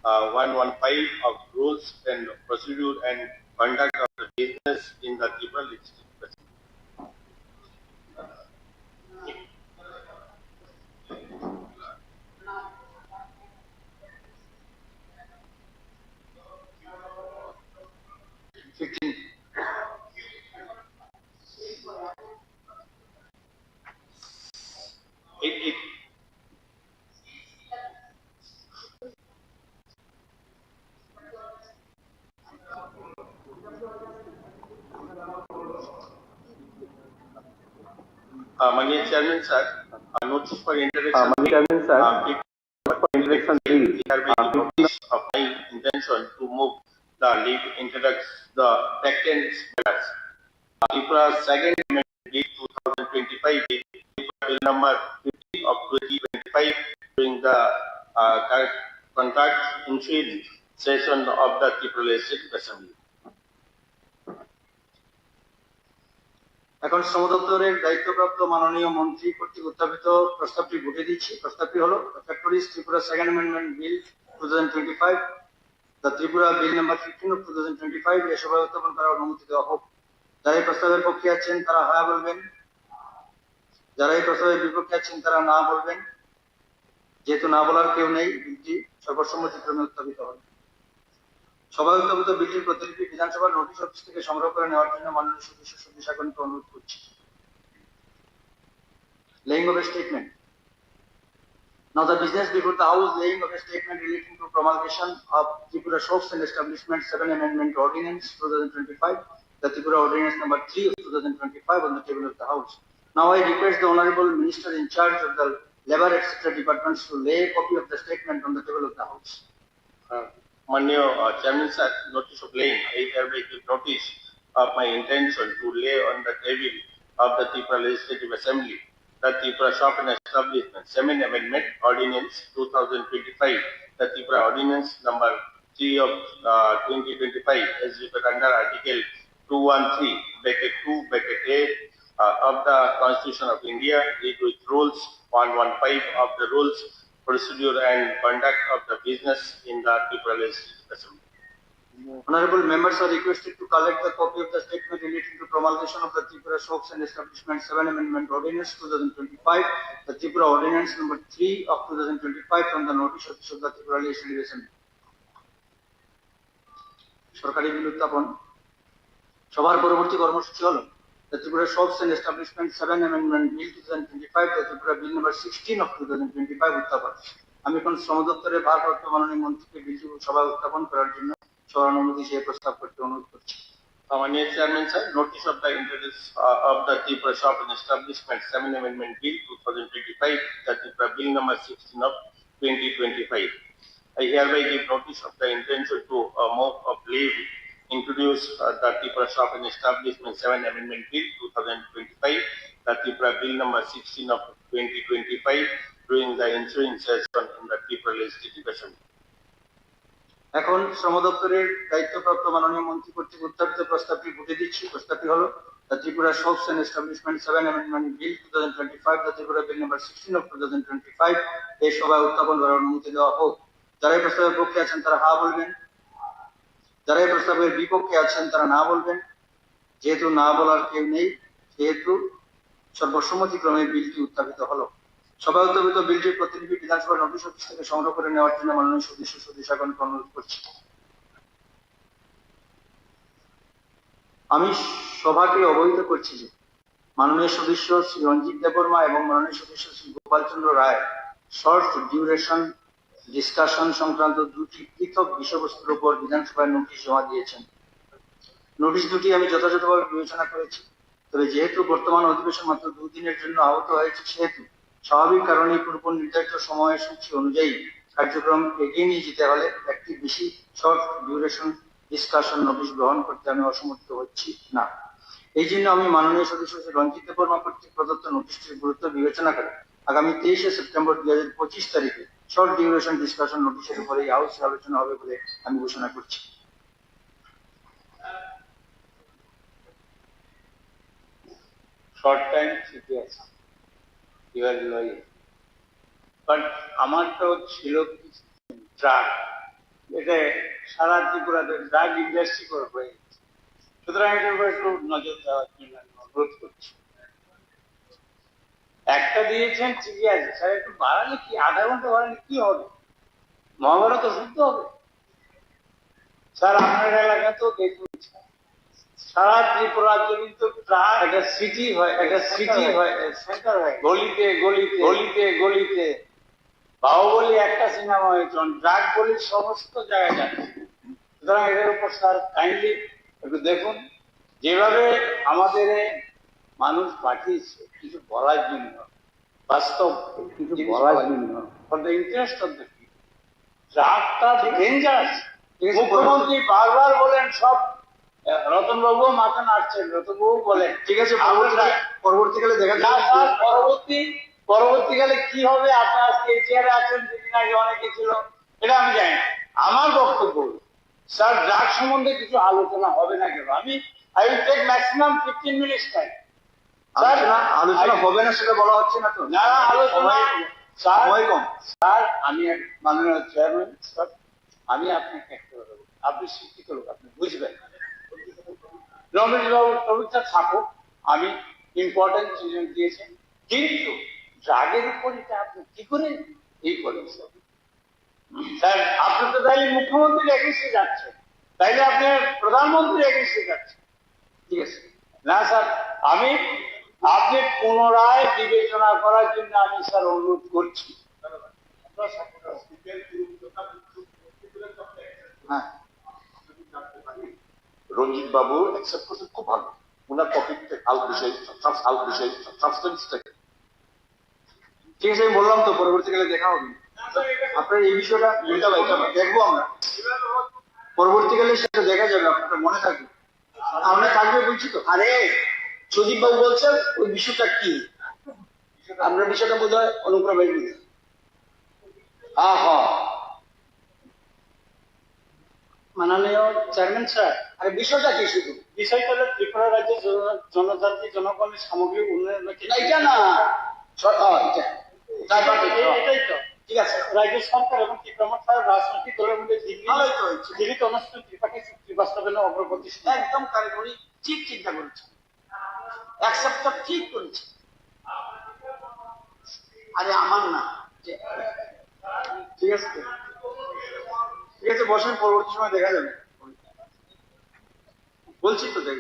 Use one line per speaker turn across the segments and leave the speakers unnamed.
115 of rules and procedure and conduct of the business in the Tripura Legislative Assembly. 15. It Manya Chairman sir, notice for introduction.
Chairman sir, for introduction bill.
Notice of my intention to move the lead introduce the patent matters. Tripura second amendment bill 2025 bill number 50 of 2025 during the contract insurance session of the Tripura Legislative Assembly.
এখন শ্রম দপ্তরের দায়িত্বপ্রাপ্ত মাননীয় মন্ত্রী কর্তৃক উত্থাপিত প্রস্তাবটি ভোটে দিচ্ছি। প্রস্তাবটি হলো factories Tripura second amendment bill 2025, the Tripura bill number 15 of 2025 এ সভায় উত্থাপন করার অনুমতি দেওয়া হোক। যারা এই প্রস্তাবের পক্ষে আছেন তারা হ্যাঁ বলবেন, যারা এই প্রস্তাবের বিপক্ষে আছেন তারা না বলবেন। যেহেতু না বলার কেউ নেই, বিলটি সর্বসম্মতিক্রমে উত্থাপিত হবে। সভায় উত্থাপিত বিলটির প্রতিলিপি বিধানসভার নোটিশ অফিস থেকে সংগ্রহ করে নেওয়ার জন্য মাননীয় সদস্য সদস্যগণকে অনুরোধ করছি। Laying of a statement. Now the business before the House, laying of a statement relating to promulgation of Tripura Shops and Establishments 7 Amendment Ordinance 2025, the Tripura Ordinance number 3 of 2025 on the table of the House. Now I request the Honorable Minister in charge of the Labour etc. departments to lay a copy of the statement on the table of the House.
Manya Chairman sir, notice of laying. I hereby give notice of my intention to lay on the table of the Tripura Legislative Assembly the Tripura Shop and Establishment 7 Amendment Ordinance 2025, the Tripura Ordinance number 3 of 2025 as referred under Article 213 bracket 2 bracket A of the Constitution of India, with rules 115 of the rules, procedure and conduct of the business in the Tripura Legislative Assembly.
Honorable members are requested to collect the copy of the statement relating to promulgation of the Tripura Shops and Establishments 7 Amendment Ordinance 2025, the Tripura Ordinance number 3 of 2025 from the notice of the Tripura Legislative Assembly. সরকারি বিল উত্থাপন। সভার পরবর্তী কর্মসূচি হল the Tripura Shops and Establishments 7 Amendment Bill 2025, the Tripura Bill number 16 of 2025 উত্থাপন। আমি এখন শ্রম দপ্তরের ভারপ্রাপ্ত মাননীয় মন্ত্রীকে বিলটি সভায় উত্থাপন করার জন্য সভার অনুমতি চেয়ে প্রস্তাব করতে অনুরোধ করছি।
Manya Chairman sir, notice of the introduce of the Tripura Shop and Establishment 7 Amendment Bill 2025, the Tripura Bill number 16 of 2025. I hereby give notice of the intention to move of leave introduce the Tripura Shop and Establishment 7 Amendment Bill 2025, the Tripura Bill number 16 of 2025 during the ensuing session in the Tripura Legislative Assembly.
এখন শ্রম দপ্তরের দায়িত্বপ্রাপ্ত মাননীয় মন্ত্রী কর্তৃক উত্থাপিত প্রস্তাবটি ভোটে দিচ্ছি। প্রস্তাবটি হলো the Tripura Shops and Establishment 7 Amendment Bill 2025, the Tripura Bill number 16 of 2025 এই সভায় উত্থাপন করার অনুমতি দেওয়া হোক। যারা এই প্রস্তাবের পক্ষে আছেন তারা হ্যাঁ বলবেন, যারা এই প্রস্তাবের বিপক্ষে আছেন তারা না বলবেন। যেহেতু না বলার কেউ নেই, সেহেতু সর্বসম্মতিক্রমে বিলটি উত্থাপিত হলো। সভায় উত্থাপিত বিলটির প্রতিলিপি বিধানসভার নোটিশ অফিস থেকে সংগ্রহ করে নেওয়ার জন্য মাননীয় সদস্য সদস্যগণকে অনুরোধ করছি। আমি সভাকে অবহিত করছি যে মাননীয় সদস্য শ্রী রঞ্জিত দেববর্মা এবং মাননীয় সদস্য শ্রী গোপাল চন্দ্র রায় শর্ট ডিউরেশন ডিসকাশন সংক্রান্ত দুটি পৃথক বিষয়বস্তুর উপর বিধানসভায় নোটিশ জমা দিয়েছেন। নোটিশ দুটি আমি যথাযথভাবে বিবেচনা করেছি, তবে যেহেতু বর্তমান অধিবেশন মাত্র 2 দিনের জন্য আহত হয়েছে, সেহেতু স্বাভাবিক কারণে পূর্ব নির্ধারিত সময়সূচি অনুযায়ী কার্যক্রম এগিয়ে নিয়ে যেতে হলে একটি বেশি শর্ট ডিউরেশন ডিসকাশন নোটিশ গ্রহণ করতে আমি অসমর্থ হচ্ছি না। এই জন্য আমি মাননীয় সদস্য রঞ্জিত দেববর্মা কর্তৃক প্রদত্ত নোটিশটির গুরুত্ব বিবেচনা করে আগামী 23শে সেপ্টেম্বর 2025 তারিখে শর্ট ডিউরেশন ডিসকাশন নোটিশের উপরে হাউসে আলোচনা হবে বলে আমি ঘোষণা করছি।
শর্ট টাইম ঠিকই আছে, ইউর লয়ার, বাট আমার তো ছিল ড্রাগ এটা সারা ত্রিপুরাতে ড্রাগ ইন্ডাস্ট্রি করে হয়ে গেছে। সুতরাং এটার উপর একটু নজর দেওয়ার জন্য আমি অনুরোধ করছি। একটা দিয়েছেন ঠিকই আছে, স্যার একটু বাড়ালে কি, আধা ঘন্টা বাড়ালে কি হবে? মহাভারত শুদ্ধ হবে স্যার। আপনার এলাকা তো দেখুন, সারা ত্রিপুরাতে কিন্তু একটা সিটি হয়, একটা সিটি হয়, সেন্টার হয়, গলিতে গলিতে গলিতে গলিতে। বাহুবলী একটা সিনেমা হয়েছে, ড্রাগ বলি সমস্ত জায়গায় যাচ্ছে। সুতরাং এটার উপর স্যার কাইন্ডলি একটু দেখুন। যেভাবে আমাদের মানুষ পাঠিয়েছে কিছু বলার জন্য, বাস্তব কিছু বলার জন্য, for the interest of the people, ড্রাগটা ডেঞ্জারাস। মুখ্যমন্ত্রী বারবার বলেন, সব রতন বাবু মাথা নাড়ছেন, রতন বাবু বলেন
ঠিক আছে, পরবর্তীকালে দেখা
না
যাবে।
স্যার, পরবর্তীকালে কি হবে? আপনি আজকে এই চেয়ারে আছেন, দুদিন আগে অনেকে ছিল, এটা আমি জানি না। আমার বক্তব্য স্যার, ড্রাগ সম্বন্ধে কিছু আলোচনা হবে না কেন? I will take maximum 15 minutes time.
আলোচনা হবে না সেটা বলা হচ্ছে না তো।
না আলোচনা
সময় কম।
স্যার, আমি মাননীয় চেয়ারম্যান স্যার, আমি আপনাকে একটা কথা বলবো, আপনি শিক্ষিত লোক, আপনি বুঝবেন। রমেশ বাবু টপিকটা থাকুক, আমি ইম্পর্টেন্ট ডিসিশন দিয়েছেন, কিন্তু ড্রাগের উপর এটা আপনি কি করে এই করেন স্যার? আপনি তো তাইলে মুখ্যমন্ত্রীর এগেন্সে যাচ্ছেন, তাইলে আপনি প্রধানমন্ত্রীর এগেন্সে যাচ্ছেন।
ঠিক আছে
না স্যার, আপনি পুনরায় বিবেচনা করার জন্য আমি স্যার অনুরোধ করছি।
হ্যাঁ,
রঞ্জিত বাবু অ্যাকসেপ্ট করছেন, খুব ভালো। ওনার টপিকটা সাবস্টেন্সটাকে
ঠিক আছে, আমি বললাম তো পরবর্তীকালে দেখা হবে। আপনার এই বিষয়টা দেখবো আমরা, পরবর্তীকালে সেটা দেখা যাবে, আপনার মনে থাকবে। আমরা থাকবে বলছি তো। আরে সুদীপ বাবু বলছেন ওই বিষয়টা কি, আপনার বিষয়টা বোধ হয় অনুক্রমের মধ্যে। হ্যাঁ হ্যাঁ, মাননীয় চেয়ারম্যান স্যার, আরে বিষয়টা কি? শুধু
বিষয়টা হলো ত্রিপুরা রাজ্যের জনজাতি জনগণের সামগ্রিক উন্নয়ন।
এটা না,
এটাই তো
ঠিক আছে।
রাজ্য সরকার এবং ত্রিপুরা রাজনৈতিক দলের মধ্যে দিল্লিতে অনুষ্ঠিত ত্রিপাক্ষী চুক্তি বাস্তবায়নের অগ্রগতি
একদম কারিগরি ঠিক চিন্তা করেছে, অ্যাকসেপ্টটা ঠিক করেছে। আরে আমার না, ঠিক আছে ঠিক আছে, বসেন, পরবর্তী সময় দেখা যাবে। বলছি তো দেখ।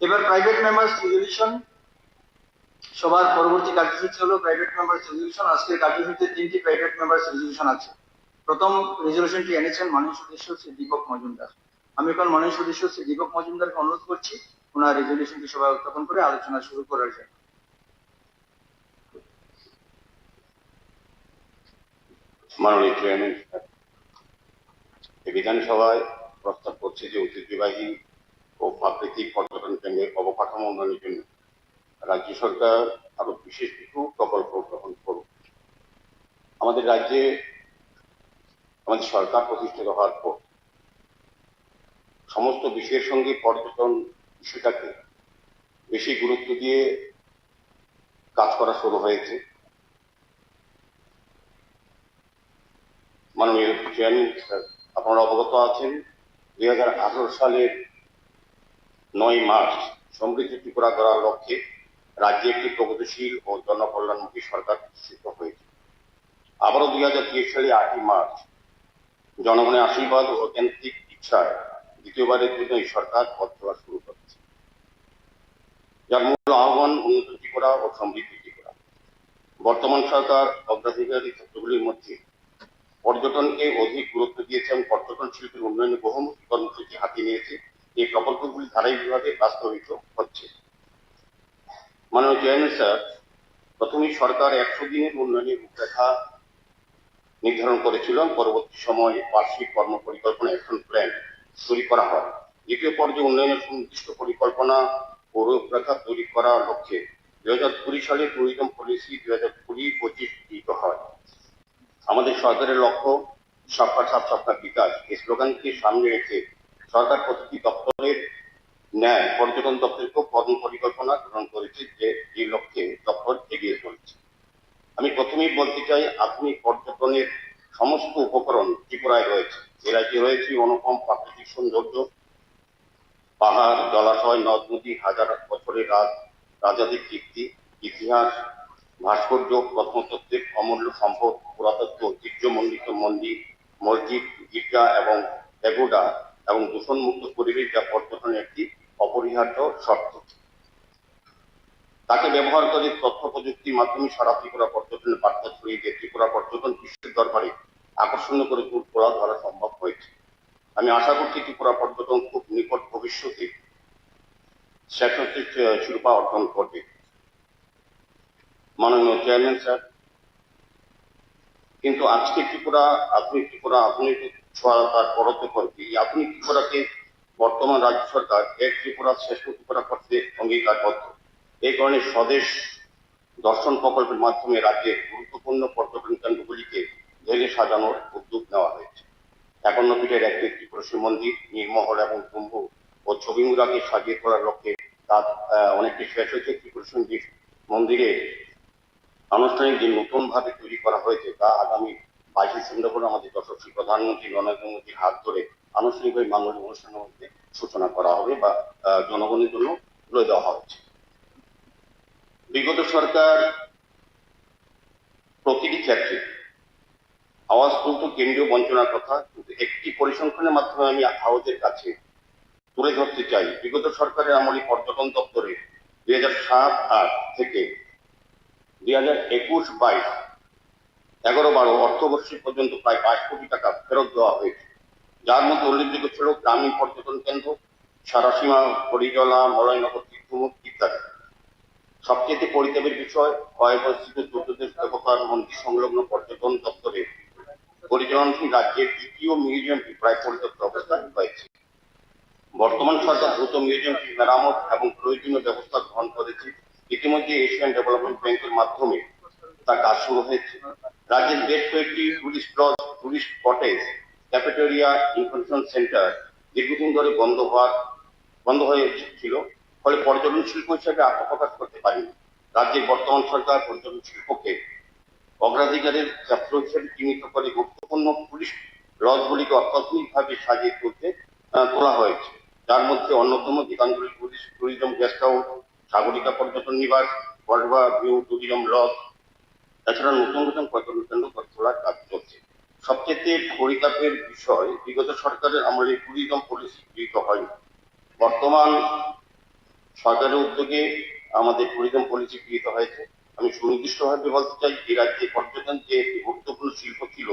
এবার প্রাইভেট মেম্বার্স রেজলিউশন, সবার পরবর্তী কার্যসূচি হলো প্রাইভেট মেম্বার্স রেজলিউশন। আজকের কার্যসূচিতে 3টি প্রাইভেট মেম্বার্স রেজলিউশন আছে। প্রথম রেজলিউশনটি এনেছেন মাননীয় সদস্য শ্রী দীপক মজুমদার। আমি এখন মাননীয় সদস্য শ্রী দীপক মজুমদারকে অনুরোধ করছি ওনার রেজলিউশনটি সভায় উত্থাপন করে আলোচনা শুরু করার জন্য।
মাননীয় চেয়ারম্যান, বিধানসভায় প্রস্তাব করছে যে ঐতিহ্যবাহী ও প্রাকৃতিক পর্যটন কেন্দ্রের অবকাঠামো উন্নয়নের জন্য রাজ্য সরকার আরো বিশেষ কিছু প্রকল্প গ্রহণ করুক। আমাদের রাজ্যে আমাদের সরকার প্রতিষ্ঠিত হওয়ার পর সমস্ত বিষয়ের সঙ্গে পর্যটন ইস্যুটাকে বেশি গুরুত্ব দিয়ে কাজ করা শুরু হয়েছে। মাননীয় চেয়ারম্যান স্যার, আপনারা অবগত আছেন 2018 সালের 9 মার্চ সমৃদ্ধ ত্রিপুরা গড়ার লক্ষ্যে রাজ্যে একটি প্রগতিশীল ও জনকল্যাণমুখী সরকার প্রতিষ্ঠিত হয়েছে। আবারও 2023 সালে 8 মার্চ জনগণের আশীর্বাদ ও কেন্দ্রিক ইচ্ছায় দ্বিতীয়বারের জন্য এই সরকার পথ চলা শুরু করেছে, যার মূল আহ্বান উন্নত ত্রিপুরা ও সমৃদ্ধ ত্রিপুরা। বর্তমান সরকার অগ্রাধিকারী ক্ষেত্রগুলির মধ্যে পর্যটনকে অধিক গুরুত্ব দিয়েছে এবং পর্যটন শিল্পের উন্নয়নে বহুমুখী কর্মসূচি হাতে নিয়েছে। এই প্রকল্পগুলি ধারাবাহিকভাবে বাস্তবায়িত হচ্ছে। মাননীয় চেয়ারম্যান স্যার, প্রথমেই সরকার 100 দিনের উন্নয়নের রূপরেখা নির্ধারণ করেছিল, পরবর্তী সময়ে বার্ষিক কর্ম পরিকল্পনা অ্যাকশন প্ল্যান তৈরি করা হয়। দ্বিতীয় পর্যায়ে উন্নয়নের সুনির্দিষ্ট পরিকল্পনা ও রূপরেখা তৈরি করার লক্ষ্যে 2020 সালে ট্যুরিজম পলিসি 2020-25 গৃহীত হয়। আমাদের সরকারের লক্ষ্য সবকা সাথ সবকা বিকাশ, এই স্লোগানকে সামনে রেখে সরকার প্রতিটি দপ্তরের ন্যায় পর্যটন দপ্তরকেও কর্ম পরিকল্পনা গ্রহণ করেছে, যে এই লক্ষ্যে দপ্তর এগিয়ে চলছে। আমি প্রথমেই বলতে চাই, আধুনিক পর্যটনের সমস্ত উপকরণ ত্রিপুরায় রয়েছে। এ রাজ্যে রয়েছে অনুপম প্রাকৃতিক সৌন্দর্য, পাহাড়, জলাশয়, নদ নদী, হাজার বছরের রাজাদের কীর্তি, ইতিহাস, ভাস্কর্য, প্রত্নতত্ত্বের অমূল্য সম্পদ, পুরাতত্ত্ব ঐতিহ্যমণ্ডিত মন্দির, মসজিদ, গির্জা এবং প্যাগোডা এবং দূষণমুক্ত পরিবেশ, যা পর্যটনের একটি অপরিহার্য শর্ত। তাকে ব্যবহার করে তথ্য প্রযুক্তির মাধ্যমে সারা ত্রিপুরা পর্যটনের বার্তা ছড়িয়ে দিয়ে ত্রিপুরা পর্যটন বিশ্বের দরবারে আকর্ষণীয় করে তোলা ধরা সম্ভব হয়েছে। আমি আশা করছি ত্রিপুরা পর্যটন খুব নিকট ভবিষ্যতে শ্রেষ্ঠ শিরোপা অর্জন করবে। মাননীয় চেয়ারম্যান স্যার, কিন্তু আজকে ত্রিপুরা আধুনিক ছোঁয়া পরতে করবে। এই আধুনিক ত্রিপুরাকে বর্তমান রাজ্য সরকার এক ত্রিপুরা শ্রেষ্ঠ ত্রিপুরা করতে অঙ্গীকারবদ্ধ। এই কারণে স্বদেশ দর্শন প্রকল্পের মাধ্যমে রাজ্যের গুরুত্বপূর্ণ পর্যটন কেন্দ্রগুলিকে ঢেলে সাজানোর উদ্যোগ নেওয়া হয়েছে। 51 পীঠের একটি ত্রিপুরা শিব মন্দির, নীরমহল এবং কুম্ভ ও ছবিমুড়াকে সাজিয়ে তোলার লক্ষ্যে তার অনেকটি শেষ হয়েছে। ত্রিপুরা মন্দিরে আনুষ্ঠানিক যে নতুন ভাবে তৈরি করা হয়েছে তা আগামী 22 সেপ্টেম্বর আমাদের যশস্বী প্রধানমন্ত্রী নরেন্দ্র মোদীর হাত ধরে আনুষ্ঠানিকভাবে মাঙ্গলিক অনুষ্ঠানের মধ্যে সূচনা করা হবে বা জনগণের জন্য তুলে দেওয়া হচ্ছে। বিগত সরকার প্রতিটি ক্ষেত্রে আওয়াজ তুলত কেন্দ্রীয় বঞ্চনার কথা, কিন্তু একটি পরিসংখ্যানের মাধ্যমে আমি আওয়াজের কাছে তুলে ধরতে চাই। বিগত সরকারের আমলে পর্যটন দপ্তরে 2007-08 থেকে 2021-22 11-12 অর্থবর্ষ পর্যন্ত প্রায় 5 কোটি টাকা ফেরত দেওয়া হয়েছে, যার মধ্যে উল্লেখযোগ্য ছিল গ্রামীণ পর্যটন কেন্দ্র, সারাসীমা, হরিজলা, মলয়নগর, তীর্থমুখ ইত্যাদি। সবচেয়ে পরিতাপের বিষয়, অবস্থিত চতুর্দেশ দেবতার মন্দির সংলগ্ন পর্যটন দপ্তরে পরিচালনাধীন রাজ্যের দ্বিতীয় মিউজিয়ামটি প্রায় পরিত্যক্ত অবস্থায় রয়েছে। বর্তমান সরকার দ্রুত মিউজিয়ামটি মেরামত এবং প্রয়োজনীয় ব্যবস্থা গ্রহণ করেছে। ইতিমধ্যে এশিয়ান ডেভেলপমেন্ট ব্যাংকের মাধ্যমে তার কাজ শুরু হয়েছে। রাজ্যের বেশ কয়েকটি tourist lodge, tourist cottage, cafeteria, information centre দীর্ঘদিন ধরে বন্ধ হয়েছিল, ফলে পর্যটন শিল্প হিসেবে আত্মপ্রকাশ করতে পারেনি। রাজ্যের বর্তমান সরকার পর্যটন শিল্পকে অগ্রাধিকারের ক্ষেত্র হিসেবে চিহ্নিত করে গুরুত্বপূর্ণ টুরিস্ট লজগুলিকে অত্যাধুনিকভাবে সাজিয়ে তোলা হয়েছে, যার মধ্যে অন্যতম Gitanjali tourism guest house, Sagarika পর্যটন নিবাস, বর্ডবা ভিউ ট্যুরিজম লজ, এছাড়া নতুন পর্যটন কেন্দ্র গড়ে তোলার কাজ চলছে। সবচেয়ে পরিতাপের বিষয়, বিগত সরকারের আমলে ট্যুরিজম পলিসি গৃহীত হয়নি। বর্তমান সরকারের উদ্যোগে আমাদের ট্যুরিজম পলিসি গৃহীত হয়েছে। আমি সুনির্দিষ্টভাবে বলতে চাই, এই রাজ্যে পর্যটন যে একটি গুরুত্বপূর্ণ শিল্প ছিল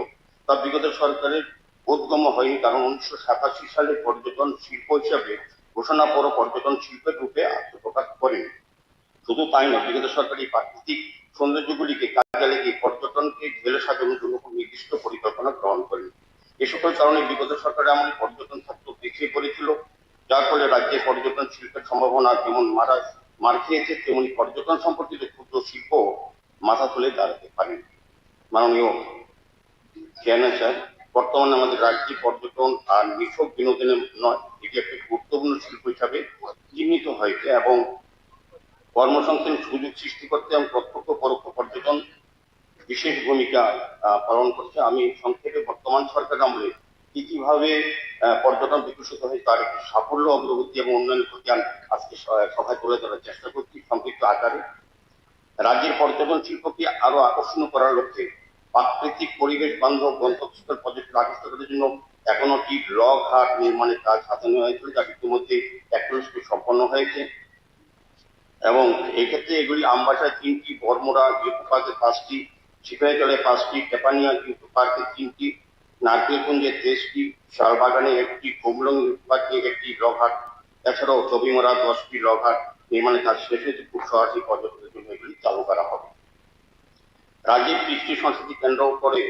তা বিগত সরকারের বোধগম্য হয়নি, কারণ 1987 সালে পর্যটন শিল্প হিসাবে ঘোষণা পর পর্যটন শিল্পের রূপে আত্মপ্রকাশ করেনি। শুধু তাই নয়, বিগত সরকার এই প্রাকৃতিক সৌন্দর্যগুলিকে কাজে লাগিয়ে পর্যটনকে ঢেলে সাজানোর জন্য খুব নির্দিষ্ট পরিকল্পনা গ্রহণ করেন। এ সকল কারণে বিগত সরকারের আমলে পর্যটন ক্ষেত্র পিছিয়ে পড়েছিল, যার ফলে রাজ্যে পর্যটন শিল্পের সম্ভাবনা যেমন মার খেয়েছে, তেমনি পর্যটন সম্পর্কিত ক্ষুদ্র শিল্প মাথা তুলে দাঁড়াতে পারেনি। মাননীয় চেয়ারম্যান স্যার, বর্তমানে আমাদের রাজ্যে পর্যটন আর নিছক বিনোদনের নয়, এটি একটি গুরুত্বপূর্ণ শিল্প হিসাবে চিহ্নিত হয়েছে এবং কর্মসংস্থানের সুযোগ সৃষ্টি করতে এবং প্রত্যক্ষ পরোক্ষ পর্যটন বিশেষ ভূমিকা পালন করছে। আমি সংক্ষেপে বর্তমান সরকার আমলে কিভাবে পর্যটন বিকশিত হয় তার একটি সাফল্য, অগ্রগতি এবং উন্নয়নের প্রতি আজকে সভায় তুলে ধরার চেষ্টা করছি সংক্ষিপ্ত আকারে। রাজ্যের পর্যটন শিল্পকে আরো আকর্ষণীয় করার লক্ষ্যে প্রাকৃতিক পরিবেশ বান্ধব গন্তব্যস্থল পর্যটন আকৃষ্ট করার জন্য 51টি লগ হাট নির্মাণের কাজ হাতে নেওয়া হয়েছিল, যা ইতিমধ্যে 41টি সম্পন্ন হয়েছে এবং এই ক্ষেত্রে এগুলি আমবাসায় 3টি, বর্মরা ইকো পার্কে 5টি, সিপাহীজলায় 5টি, তেপানিয়া ইকো পার্কে 3টি, নারকেলকুঞ্জে 23টি, শালবাগানে 1টি, কমলং পার্কে 1টি লগ হাট, এছাড়াও ছবিমরা 10টি লগ হাট নির্মাণের কাজ শেষ হয়েছে। খুব সহজেই পর্যটনের জন্য এগুলি চালু করা হবে। রাজ্যের কৃষ্টি সংস্কৃতি কেন্দ্র করে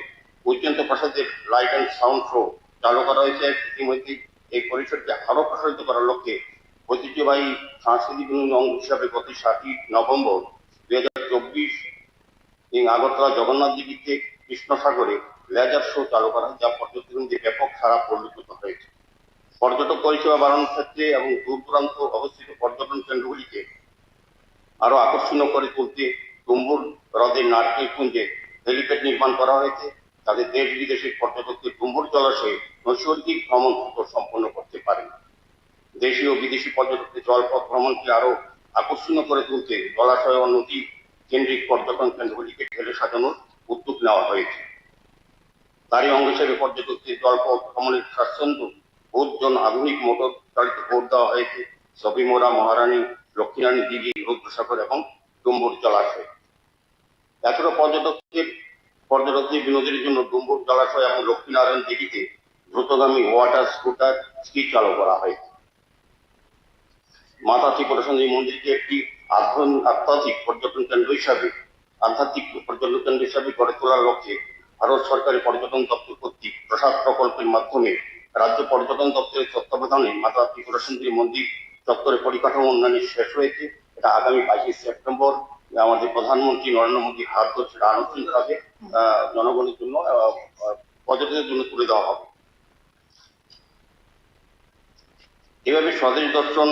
বৈজয়ন্ত প্রসাদের লাইট অ্যান্ড সাউন্ড শো চালু করা হয়েছে। ইতিমধ্যে এই পরিসরকে আরো প্রসারিত করার লক্ষ্যে ঐতিহ্যবাহী সাংস্কৃতিক বিনোদন অঙ্গ হিসাবে গত 7 নভেম্বর 2024 আগরতলা জগন্নাথ দেবীতে কৃষ্ণসাগরে লেজার শো চালু করা হয়, যা পর্যটকদের ব্যাপক সাড়া পরিলক্ষিত হয়েছে। পর্যটক পরিষেবা বাড়ানোর ক্ষেত্রে এবং দূর দূরান্ত অবস্থিত পর্যটন কেন্দ্রগুলিকে আরো আকর্ষণীয় করে তুলতে ডুম্বুর হ্রদের নারকেলকুঞ্জে হেলিপ্যাড নির্মাণ করা হয়েছে, তাদের দেশ বিদেশের পর্যটকদের ডুম্বুর জলাশয়ে নৈসর্গিক ভ্রমণ সম্পন্ন করতে পারেন। দেশীয় ও বিদেশি পর্যটকদের জলপথ ভ্রমণকে আরো আকর্ষণীয় করে তুলতে জলাশয় ও নদী কেন্দ্রিক পর্যটন কেন্দ্রগুলিকে ঢেলে সাজানোর উদ্যোগ নেওয়া হয়েছে। তারই অঙ্গ হিসেবে পর্যটকদের জলপথ ভ্রমণের স্বাচ্ছন্দ্য বোধ জন্য আধুনিক মোটর চালিত বোট দেওয়া হয়েছে সবিমোরা, মহারানী, লক্ষ্মীরানী দিঘি, রুদ্রসাগর এবং ডুম্বুর জলাশয়। এছাড়া পর্যটকদের বিনোদনের জন্য ডুম্বুর জলাশয় এবং লক্ষ্মীনারায়ণ দিঘিতে দ্রুতগামী ওয়াটার স্কুটার স্কি চালু করা হয়েছে। মাতা ত্রিপুরা সুন্দরী মন্দিরকে একটি আধ্যাত্মিক পর্যটন কেন্দ্র হিসাবে গড়ে তোলার লক্ষ্যে ভারত সরকারের পর্যটন দপ্তর কর্তৃক প্রসাদ প্রকল্পের মাধ্যমে রাজ্য পর্যটন দপ্তরের তত্ত্বাবধানে মাতা ত্রিপুরা সুন্দরী মন্দির চত্বরে পরিকাঠামো উন্নয়ন শেষ হয়েছে। এটা আগামী 22 সেপ্টেম্বর আমাদের প্রধানমন্ত্রী নরেন্দ্র মোদী হাত ধরে সেটা আনুষ্ঠানিকভাবে জনগণের জন্য পর্যটকদের জন্য তুলে দেওয়া হবে। এভাবে স্বদেশ দর্শন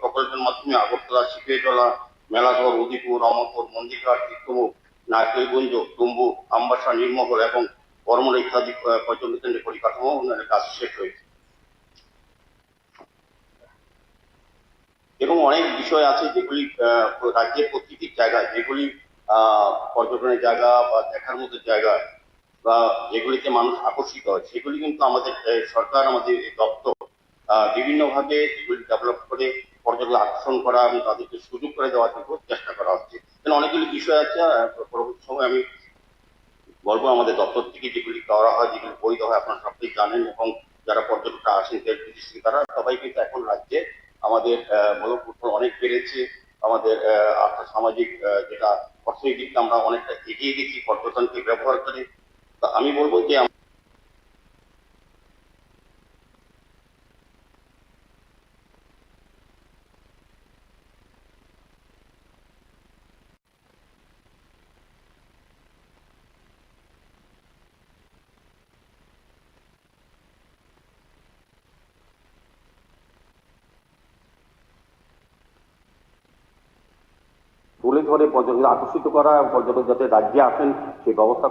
প্রকল্পের মাধ্যমে আগরতলা, সিপিজলা, মেলাঘর, উদয়পুর, রমপুর, মন্দিরঘাট, তীর্থমুখ, নারকেলগঞ্জ, টুম্বু, আমবাসা, নীলমহল এবং বর্মলা ইত্যাদি পর্যটন কেন্দ্রের পরিকাঠামো উন্নয়নের কাজ শেষ হয়েছে। এবং অনেক বিষয় আছে যেগুলি রাজ্যের প্রতিটি জায়গায় যেগুলি পর্যটনের জায়গা বা দেখার মতো জায়গা বা যেগুলিতে মানুষ আকর্ষিত হয় সেগুলি কিন্তু আমাদের সরকার, আমাদের দপ্তর বিভিন্নভাবে এগুলি ডেভেলপ করে পর্যটক আকর্ষণ করা এবং তাদেরকে সুযোগ করে দেওয়ার জন্য চেষ্টা করা হচ্ছে। অনেকগুলি বিষয় আছে, পরবর্তী সময় আমি বলবো আমাদের দপ্তর থেকে যেগুলি করা হয়, যেগুলি বৈধ হয়, আপনারা সবটাই জানেন। এবং যারা পর্যটকরা আসেন দেশ বিদেশ থেকে তারা সবাই কিন্তু এখন রাজ্যে আমাদের অনেক বেড়েছে। আমাদের সামাজিক যেটা অর্থনৈতিক আমরা অনেকটা এগিয়ে গেছি পর্যটনকে ব্যবহার করে। আমি বলবো যে তুলে ধরে পর্যটক আকর্ষিত করা, পর্যটক যাতে রাজ্যে আসেন সেই ব্যবস্থা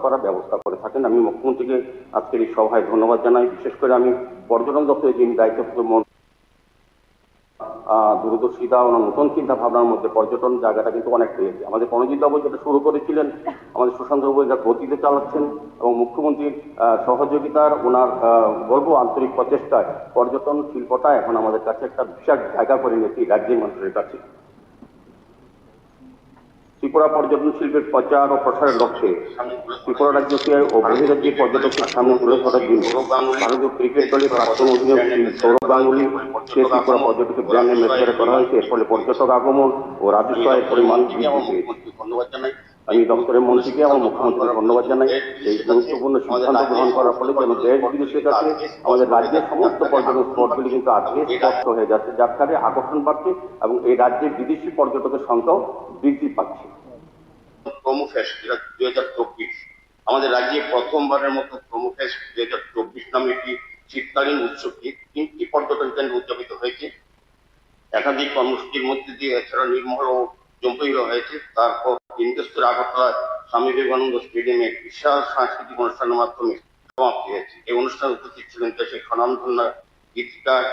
করে থাকেন। আমি মুখ্যমন্ত্রীকে আজকের এই সভায় ধন্যবাদ জানাই। বিশেষ করে আমি পর্যটন দপ্তরের যিনি দায়িত্ব দূরদর্শিতা ও নতুন চিন্তা ভাবনার মধ্যে পর্যটন জায়গাটা কিন্তু অনেক পেয়েছে। আমাদের প্রণজিৎ বাবু যেটা শুরু করেছিলেন, আমাদের সুশান্ত বাবু এটা গতিতে চালাচ্ছেন এবং মুখ্যমন্ত্রীর সহযোগিতার ওনার বলবো আন্তরিক প্রচেষ্টায় পর্যটন শিল্পটা এখন আমাদের কাছে একটা বিশাল জায়গা করে নিয়েছে রাজ্যের মানুষের কাছে। ত্রিপুরা পর্যটন শিল্পের প্রচার ও প্রসারের লক্ষ্যে ত্রিপুরা রাজ্যকে ও বহিরাজ্যের পর্যটকদের সামনে তুলে ধরার জন্য ভারতীয় ক্রিকেট দলের প্রাক্তন অধিনায়ক সৌরভ গাঙ্গুলি সে ত্রিপুরা পর্যটকের ব্র্যান্ড অ্যাম্বাসেডর করা হয়েছে। এর ফলে পর্যটক আগমন ও রাজস্ব আয়ের পরিমাণ বৃদ্ধি পেয়েছে। ধন্যবাদ জানাই আমি দপ্তরের মন্ত্রীকে এবং মুখ্যমন্ত্রীকে ধন্যবাদ জানাই। এই গুরুত্বপূর্ণ সিদ্ধান্ত গ্রহণ করার ফলে যেন দেশ বিদেশের কাছে আমাদের রাজ্যের সমস্ত পর্যটন স্পটগুলি কিন্তু আজকে স্পষ্ট হয়ে যাচ্ছে, যার কারণে আকর্ষণ বাড়ছে এবং এই রাজ্যের বিদেশি পর্যটকের সংখ্যাও বৃদ্ধি পাচ্ছে। প্রোমো ফেস্ট 2024 আমাদের রাজ্যে প্রথমবারের মতো প্রোমো ফেস্ট 2024 নামে একটি শীতকালীন উৎসবটি 3টি পর্যটন কেন্দ্রে উদযাপিত হয়েছে। একাধিক কর্মসূচির মধ্যে দিয়ে এছাড়া নীলমহল ও জম্পইরা হয়েছে। তারপর ইন্ডাস্ট্রি আগরতলা স্বামী বিবেকানন্দ স্টেডিয়ামে বিশাল সাংস্কৃতিক অনুষ্ঠানের মাধ্যমে সমাপ্তি হয়েছে। এই অনুষ্ঠানে উপস্থিত ছিলেন দেশের স্বনামধন্য গীতিকার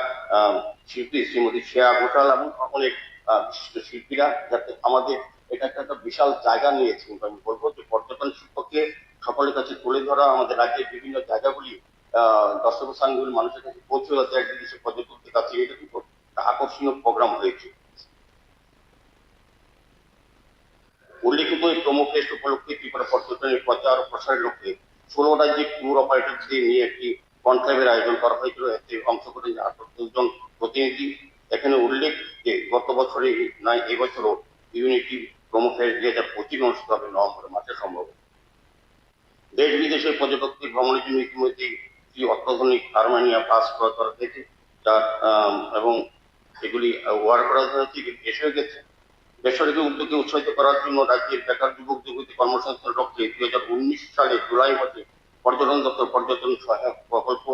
শিল্পী শ্রীমতী শ্রেয়া ঘোষাল এবং অনেক বিশিষ্ট শিল্পীরা, যাতে আমাদের এটা একটা বিশাল জায়গা নিয়েছে। কিন্তু আমি বলবো যে পর্যটন শিল্পকে সকলের কাছে তুলে ধরা, আমাদের রাজ্যের বিভিন্ন জায়গাগুলি দর্শক স্থানগুলি মানুষের কাছে পৌঁছে যাচ্ছে এক বিদেশি পর্যটকদের কাছে, এটা কিন্তু আকর্ষণীয় প্রোগ্রাম হয়েছে। উল্লেখিত এই প্রোমো ফেস্ট উপলক্ষে ত্রিপুরা পর্যটনের প্রচার ও প্রসারের লক্ষ্যে 16 রাজ্যের ট্যুর অপারেটরদের নিয়ে একটি কনক্লেভের আয়োজন করা হয়েছিল। এতে অংশগ্রহণ 48 জন প্রতিনিধি। এখানে উল্লেখ যে গত বছরে নয় এবছরও ইউনিটি প্রোমো ফেস্ট 2025 অনুষ্ঠিত হবে নভেম্বর মাসে সম্ভব। দেশ বিদেশের পর্যটকদের ভ্রমণের জন্য ইতিমধ্যে অত্যাধুনিক আর্মেনিয়া বাস ক্রয় করা হয়েছে, এবং এগুলি ওয়ার করা হয়েছে, এসেও গেছে। বেসরকারি উদ্যোগে উৎসাহিত করার জন্য রাজ্যের বেকার যুবক যুবতী কর্মসংস্থান লক্ষ্যে 2019 সালে জুলাই মাসে পর্যটন দপ্তর পর্যটন সহায়ক প্রকল্প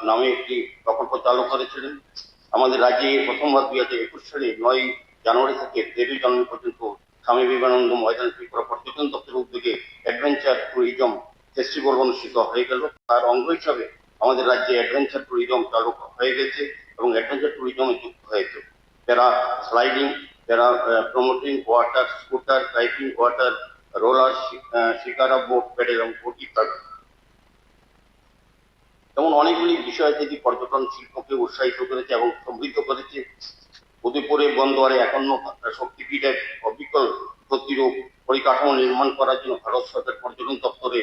নামে একটি প্রকল্প চালু করেছিলেন। আমাদের রাজ্যে প্রথমবার 2021 সালে 9 জানুয়ারি থেকে 13 জানুয়ারি পর্যন্ত স্বামী বিবেকানন্দ ময়দান ত্রিপুরা পর্যটন দপ্তরের উদ্যোগে অ্যাডভেঞ্চার ট্যুরিজম ফেস্টিভ্যাল অনুষ্ঠিত হয়ে গেল। তার অঙ্গ হিসাবে আমাদের রাজ্যে অ্যাডভেঞ্চার ট্যুরিজম চালু হয়ে গেছে এবং অ্যাডভেঞ্চার ট্যুরিজমে যুক্ত হয়েছে para sliding, para promoting water scooter, kiting, water roller, shikara boat, paddle এবং বোট ইত্যাদি। যেমন অনেকগুলি বিষয় থেকে পর্যটন শিল্পকে উৎসাহিত করেছে এবং সমৃদ্ধ করেছে। উদয়পুরে বন্দরে 51 শক্তিপীঠের অবিকল প্রতিরূপ পরিকাঠামো নির্মাণ করার জন্য ভারত সরকার পর্যটন দপ্তরে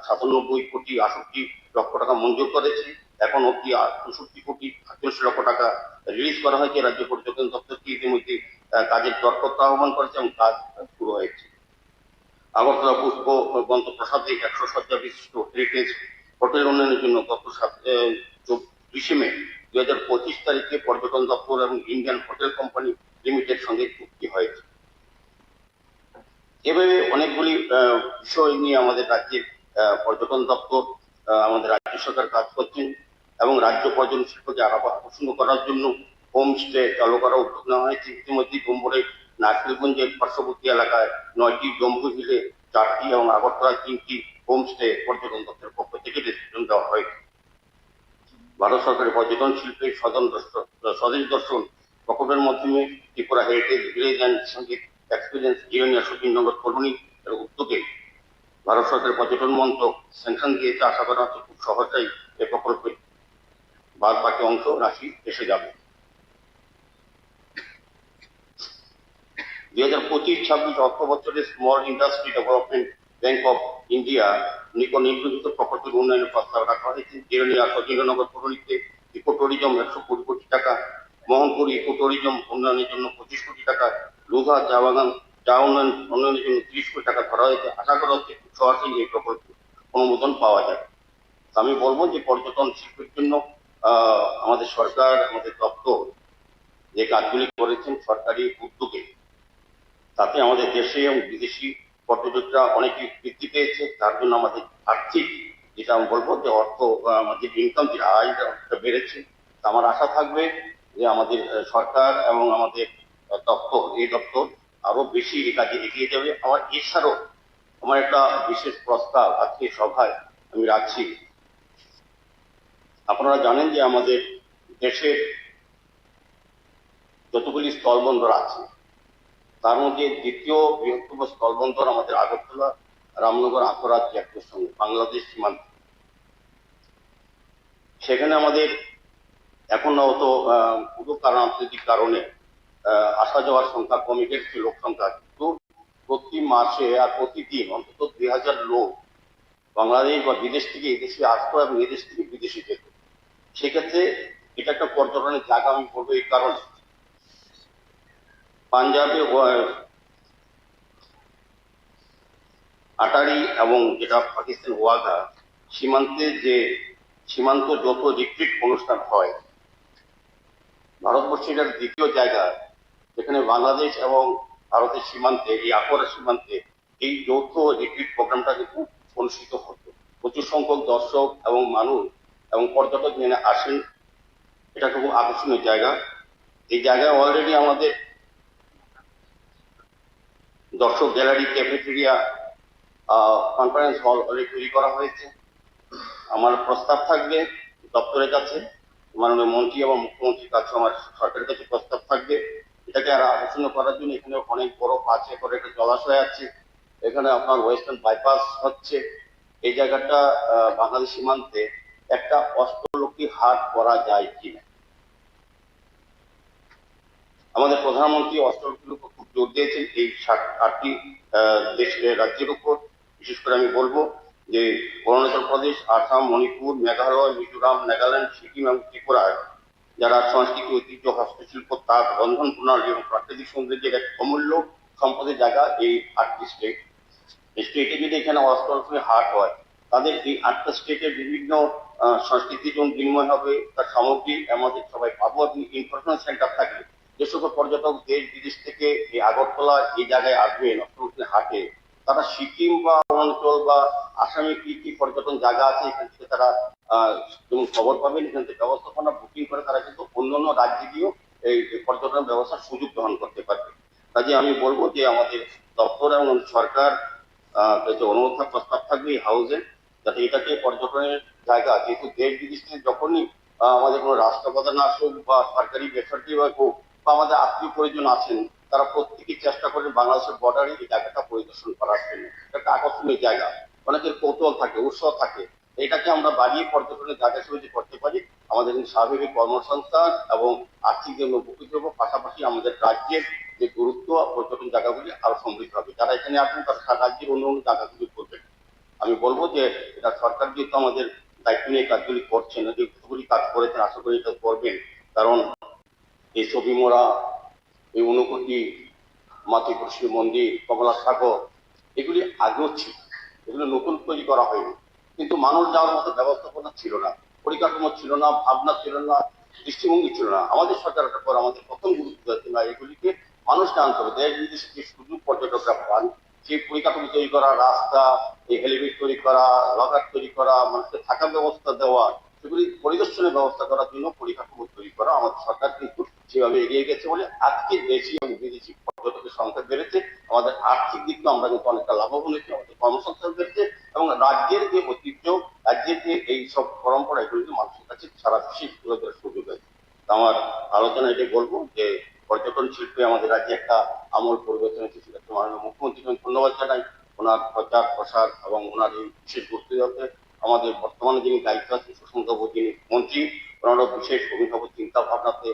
97,68,68 লক্ষ টাকা মঞ্জুর করেছে। এখন অব্দি 64,48 লক্ষ টাকা রিলিজ করা হয়েছে। রাজ্য পর্যটন দপ্তরকে ইতিমধ্যে কাজের দরপত্র আহ্বান করেছে এবং কাজ শুরু হয়েছে। আগরতলা পুষ্প গন্তপ্রসাদে 100 শয্যা বিশিষ্ট হেরিটেজ হোটেল উন্নয়নের জন্য গত 20 মে 2025 তারিখে পর্যটন দপ্তর এবং ইন্ডিয়ান হোটেল কোম্পানি লিমিটেড সঙ্গে চুক্তি হয়েছে। এভাবে অনেকগুলি বিষয় নিয়ে আমাদের রাজ্যের পর্যটন দপ্তর, আমাদের রাজ্য সরকার কাজ করছেন এবং রাজ্য পর্যটন শিল্পকে আরো আকর্ষণ করার জন্য হোমস্টে চালু করার উদ্যোগ নেওয়া হয়েছে। ইতিমধ্যে ডুম্বুরে নারকেলগঞ্জের পার্শ্ববর্তী এলাকায় 9টি, জম্বু হিলে 4টি এবং আগরতলায় 3টি হোমস্টে পর্যটন দপ্তরের পক্ষ থেকে রেজিস্ট্রেশন দেওয়া হয়েছে। ভারত সরকারের পর্যটন শিল্পের স্বদেশ দর্শন প্রকল্পের মাধ্যমে ত্রিপুরা হেরিটেজ ভিলেজ অ্যান্ড সঙ্গীত এক্সপিরিয়েন্স জিওনিয়া শচীন্দ্রনগর কলোনি এর উদ্যোগে ভারত সরকারের পর্যটন মন্ত্রক স্যাংশন দিয়েছে। আশা করা হচ্ছে খুব সহজেই এ প্রকল্পে বাদ বাকি অংশ রাশি এসে যাবে। 2025-26 অর্থ বছরে small industry development bank of India নির্বাচিত প্রকল্পের উন্নয়নের প্রস্তাব রাখা হয়েছে। জিরোনিয়া শচীন্দ্রনগর কলোনিতে ইকো ট্যুরিজম 120 কোটি টাকা, মোহনপুর ইকো ট্যুরিজম উন্নয়নের জন্য 25 কোটি টাকা, লুধা চা বাগান চা উন্নয়নের জন্য 30 কোটি টাকা ধরা হয়েছে। আশা করা হচ্ছে খুব সহজেই এই প্রকল্প অনুমোদন পাওয়া যায়। আমি বলবো যে পর্যটন শিল্পের জন্য আমাদের সরকার, আমাদের দপ্তর যে কাজগুলি করেছেন সরকারি উদ্যোগে, তাতে আমাদের দেশে এবং বিদেশি পর্যটকরা অনেকে বৃদ্ধি পেয়েছে। তার জন্য আমাদের আর্থিক, যেটা আমি বলবো যে অর্থ, আমাদের ইনকাম, যে আয়টা বেড়েছে। আমার আশা থাকবে যে আমাদের সরকার এবং আমাদের দপ্তর, এই দপ্তর আরো বেশি এই কাজে এগিয়ে যাবে। আমার এছাড়াও আমার একটা বিশেষ প্রস্তাব আজকে সভায় আমি রাখছি। আপনারা জানেন যে আমাদের দেশের যতগুলি স্থলবন্দর আছে তার মধ্যে দ্বিতীয় বৃহত্তম স্থলবন্দর আমাদের আগরতলা রামনগর আন্তর্জাতিক এয়ারপোর্টের সঙ্গে বাংলাদেশ সীমান্ত। সেখানে আমাদের এখন হয়তো পুরো রাজনৈতিক কারণে আসা যাওয়ার সংখ্যা কমে গেছে, লোক সংখ্যা, কিন্তু প্রতি মাসে আর প্রতিদিন অন্তত 2000 লোক বাংলাদেশ বা বিদেশ থেকে এদেশে আসতো এবং এদেশ থেকে বিদেশে যেত। সেক্ষেত্রে এটা একটা পর্যটনের জায়গা আমি বলবো। এই কারণে পাঞ্জাবে আটারি এবং যেটা পাকিস্তান ওয়াঘা সীমান্তে যে সীমান্ত যত রিট্রিট অনুষ্ঠান হয়, ভারতবর্ষের এটার দ্বিতীয় জায়গা যেখানে বাংলাদেশ এবং ভারতের সীমান্তে, এই আকরা সীমান্তে এই যৌথ রিট্রিট প্রোগ্রামটা কিন্তু অনুষ্ঠিত হতো। প্রচুর সংখ্যক দর্শক এবং মানুষ এবং পর্যটক এখানে আসেন। এটা খুব আকর্ষণীয় জায়গা। এই জায়গায় অলরেডি আমাদের দর্শক gallery, cafeteria, conference hall already তৈরি করা হয়েছে। আমার প্রস্তাব থাকবে দপ্তরের কাছে, মাননীয় মন্ত্রী এবং মুখ্যমন্ত্রীর কাছে আমার সরকারের কাছে প্রস্তাব থাকবে এটাকে আরো আকর্ষণীয় করার জন্য। এখানে অনেক বড় 5 একর একটা জলাশয় আছে, এখানে আপনার ওয়েস্টার্ন বাইপাস হচ্ছে। এই জায়গাটা বাংলাদেশ সীমান্তে একটা অষ্টলক্ষ্মী হাট করা যায় কিনা। আমাদের প্রধানমন্ত্রী অষ্টলক্ষ্মীর উপর খুব জোর দিয়েছেন এই 8টি রাজ্যের উপর। বিশেষ করে আমি বলবো যে অরুণাচল প্রদেশ, আসাম, মণিপুর, মেঘালয়, মিজোরাম, নাগাল্যান্ড, সিকিম এবং ত্রিপুরায় যারা সংস্কৃতি, ঐতিহ্য, হস্তশিল্প, তাঁত, রন্ধন প্রণালী এবং প্রাকৃতিক সৌন্দর্যের এক অমূল্য সম্পদের জায়গা এই 8টি স্টেট। স্টেটে যদি এখানে অষ্টলক্ষ্মী হাট হয়, তাদের এই 8টা স্টেটের বিভিন্ন সংস্কৃতি যেমন বিনিময় হবে, তার সামগ্রী আমাদের সবাই পাবো। এবং ইনফরমেশন সেন্টার থাকবে, যে সকল পর্যটক দেশ বিদেশ থেকে এই আগরতলা এই জায়গায় আসবেন অষ্টলক্ষ্মী হাটে, তারা সিকিম বা অরুণাচল বা আসামে কি কি পর্যটন জায়গা আছে এখান থেকে তারা যেমন খবর পাবেন, এখান থেকে ব্যবস্থাপনা বুকিং করে তারা কিন্তু অন্যান্য রাজ্যে গিয়েও এই পর্যটন ব্যবস্থার সুযোগ গ্রহণ করতে পারবে। কাজে আমি বলবো যে আমাদের দপ্তর এবং সরকার যাতে অনুমোদন প্রস্তাব থাকবে এই হাউসে, যাতে এটাকে পর্যটনের জায়গা, যেহেতু দেশ বিদেশ থেকে যখনই আমাদের কোনো রাষ্ট্রপ্রধান আসুক বা সরকারি বেসরকারি হোক বা আমাদের আত্মীয় পরিজন আছেন, তারা প্রত্যেকেই চেষ্টা করেন বাংলাদেশের বর্ডারে এই জায়গাটা পরিদর্শন করার জন্য। একটা আকর্ষণীয় জায়গা, অনেকের কৌতূহল থাকে, উৎসাহ থাকে। এটাকে আমরা বাড়িয়ে পর্যটনের জায়গা হিসেবে যদি করতে পারি, আমাদের স্বাভাবিক কর্মসংস্থান এবং আর্থিক জন্য উপকৃত হবো, পাশাপাশি আমাদের রাজ্যের যে গুরুত্ব পর্যটন জায়গাগুলি আরো সমৃদ্ধ হবে। যারা এখানে আসবেন তারা সারা রাজ্যের অন্য অন্য জায়গাগুলি করবেন। আমি বলবো যে এটা সরকার যেহেতু আমাদের দায়িত্ব নিয়ে কাজগুলি করছেন, যেগুলি কাজ করেছেন, আশা করি এটা করবেন। কারণ এই ছবি মোড়া, এই ঊনকোটি, মাতৃপুরুষী মন্দির, কমলা সাগর, এগুলি আগেও ছিল, এগুলো নতুন তৈরি করা হয়নি। কিন্তু মানুষ যাওয়ার মতো ব্যবস্থাপনা ছিল না, পরিকাঠামো ছিল না, ভাবনা ছিল না, দৃষ্টিভঙ্গি ছিল না। আমাদের সরকারের পর আমাদের প্রথম গুরুত্ব দিতে না, এগুলিকে মানুষ জানতে হবে। দেশ বিদেশে যে সুযোগ পর্যটকরা পান, সেই পরিকাঠামো তৈরি করা, রাস্তা, এই হেলিপ্যাড তৈরি করা, লকার তৈরি করা, মানুষকে থাকার ব্যবস্থা দেওয়া, সেগুলি পরিদর্শনের ব্যবস্থা করার জন্য পরিকাঠামো তৈরি করা আমাদের সরকার কিন্তু সেভাবে এগিয়ে গেছে বলে আজকে দেশি এবং বিদেশি পর্যটকের সংখ্যা বেড়েছে। আমাদের আর্থিক দিক থেকে আমরা কিন্তু অনেকটা লাভবান হয়েছি, আমাদের কর্মসংস্থান বেড়েছে এবং রাজ্যের যে ঐতিহ্য, রাজ্যের যে এই সব পরম্পরা, এগুলি মানুষের কাছে সারা বিশ্বে তুলে ধরার সুযোগ হয়েছে। আমার আলোচনা এটাই বলবো যে পর্যটন শিল্পে আমাদের রাজ্যে একটা আমূল পরিবর্তন হয়েছে। সেটা মাননীয় মুখ্যমন্ত্রীকে ধন্যবাদ জানাই, ওনার প্রচার প্রসার এবং ওনার এই বিশেষ গুরুত্ব যাতে আমাদের বর্তমানে যিনি দায়িত্ব আছেন সুশান্ত বাবু, যিনি মন্ত্রী, ওনারও বিশেষ অভিনব চিন্তা ভাবনাতে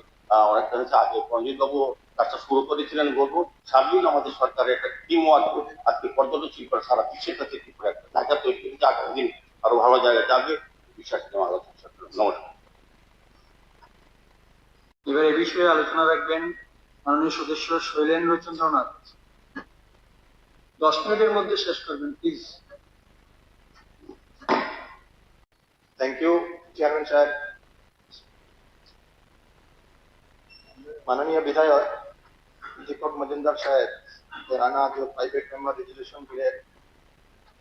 অনেকটা হয়েছে। আগে রঞ্জিত বাবু কাজটা শুরু করেছিলেন বলবো, সার্বিক আমাদের সরকারের একটা টিম ওয়ার্ক করে আজকে পর্যটন শিল্প সারা বিশ্বের কাছে কি করে একটা জায়গা তৈরি করেছে। আগামী দিন আরো ভালো জায়গায় যাবে, বিশ্বাস নিয়ে আলোচনা। নমস্কার।
এবার এ বিষয়ে আলোচনা রাখবেন মাননীয় সদস্য শৈলেন্দ্র চন্দ্রনাথ। 10 মিনিটের মধ্যে শেষ করবেন প্লিজ।
थैंक यू चेयरमैन साहब। माननीय विधायक दीपक मजुमदार साहेब राना जो प्राइवेट मेम्बर रेजोल्यूशन दिले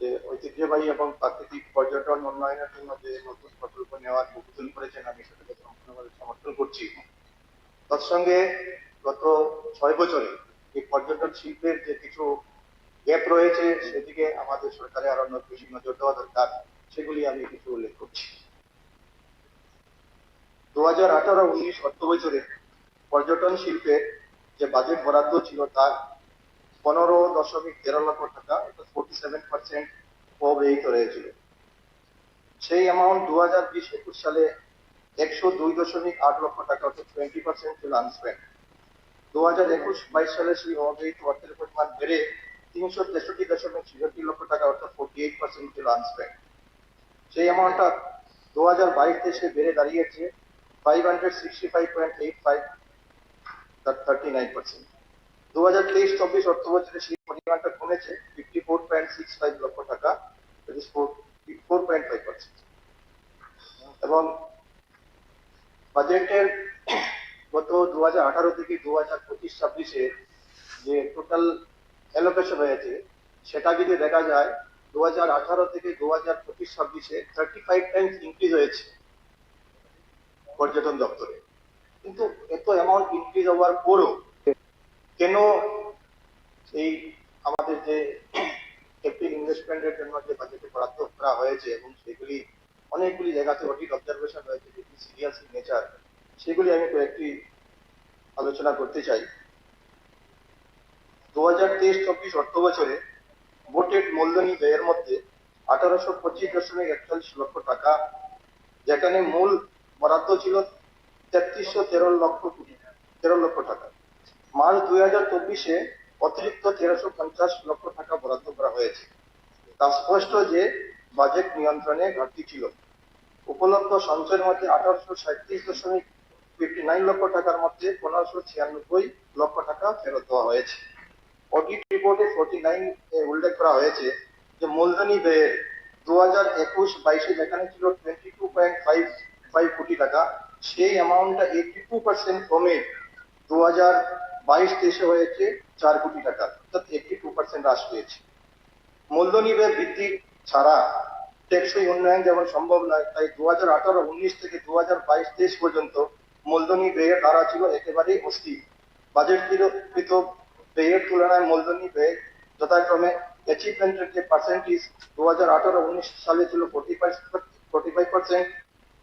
যে ঐতিহ্যবাহী এবং প্রাকৃতিক পর্যটন উন্নয়নের জন্য যে নতুন প্রকল্প নেওয়ার উদ্যোগ করেছেন, আমি সেটাকে সম্পূর্ণভাবে সমর্থন করছি। তৎসঙ্গে গত 6 বছরে এই পর্যটন শিল্পের যে কিছু গ্যাপ রয়েছে, সেদিকে আমাদের সরকারের আরো বেশি নজর দেওয়া দরকার, সেগুলি আমি কিছু উল্লেখ করছি। 2018-19 অর্থ বছরে পর্যটন শিল্পের যে বাজেট বরাদ্দ ছিল তার 15.13 লক্ষ টাকা, অর্থাৎ 47% অব্যয়িত রয়েছিল। সেই অ্যামাউন্ট 2020-21 সালে 102.8 লক্ষ টাকা, অর্থাৎ 20% ছিল আনস্পেন্ড। 2021-22 সালে সেই অব্যয়িত অর্থের পরিমাণ বেড়ে 363.66 লক্ষ টাকা, অর্থাৎ 48% ছিল আনস্পেন্ড। সেই অ্যামাউন্টটা 2022-23 বেড়ে দাঁড়িয়েছে 565.85, 39%। 2023-24 অর্থ বছরে সেই পরিমাণটা কমেছে 54.65 লক্ষ টাকা, 4.5%। এবং বাজেটের গত 2018 থেকে 2025-26 যে টোটাল অ্যালোকেশন হয়েছে, সেটা যদি দেখা যায় 2018 থেকে 2025-26 35 টাইমস ইনক্রিজ হয়েছে পর্যটন দপ্তরে। কিন্তু এত অ্যামাউন্ট ইনক্রিজ হওয়ার পরও কেন এই আমাদের যে ক্যাপিটাল ইনভেস্টমেন্টের জন্য যে বাজেটে বরাদ্দ করা হয়েছে এবং সেগুলি অনেকগুলি জায়গাতে অডিট অবজারভেশন হয়েছে যেটি সিরিয়াস ইন নেচার, সেগুলি আমি কয়েকটি আলোচনা করতে চাই। 2023-24 অর্থ বছরে বোটেড মূলধনী ব্যয়ের মধ্যে 1825.41 লক্ষ টাকা, যেখানে মূল বরাদ্দ ছিল 3313 লক্ষ টাকা। মার্চ 2024-এ অতিরিক্ত 1350 লক্ষ টাকা বরাদ্দ করা হয়েছে। তা স্পষ্ট যে বাজেট নিয়ন্ত্রণে ঘাটতি ছিল। উপলব্ধ সঞ্চয়ের মধ্যে 1837.59 লক্ষ টাকার মধ্যে 1596 লক্ষ টাকা ফেরত দেওয়া হয়েছে। অডিট রিপোর্টে 49 উল্লেখ করা হয়েছে যে মূলধনী ব্যয়ের 2021-22 যেখানে ছিল 22.55 কোটি টাকা, সেই অ্যামাউন্টটা 82% কমে 2022-23 হয়েছে 4 কোটি টাকা, অর্থাৎ 82% হ্রাস পেয়েছে। মূলধনী ব্যয় বৃদ্ধি ছাড়া টেকসই উন্নয়ন যেমন সম্ভব নয়, তাই 2018-19 থেকে 2022-23 পর্যন্ত মূলধনী ব্যয়ের ধারা ছিল একেবারেই অস্থির। বাজেটকৃত ব্যয়ের তুলনায় মূলধনী ব্যয় যথাক্রমে অ্যাচিভমেন্টের যে পার্সেন্টেজ 2018-19 সালে ছিল 45%,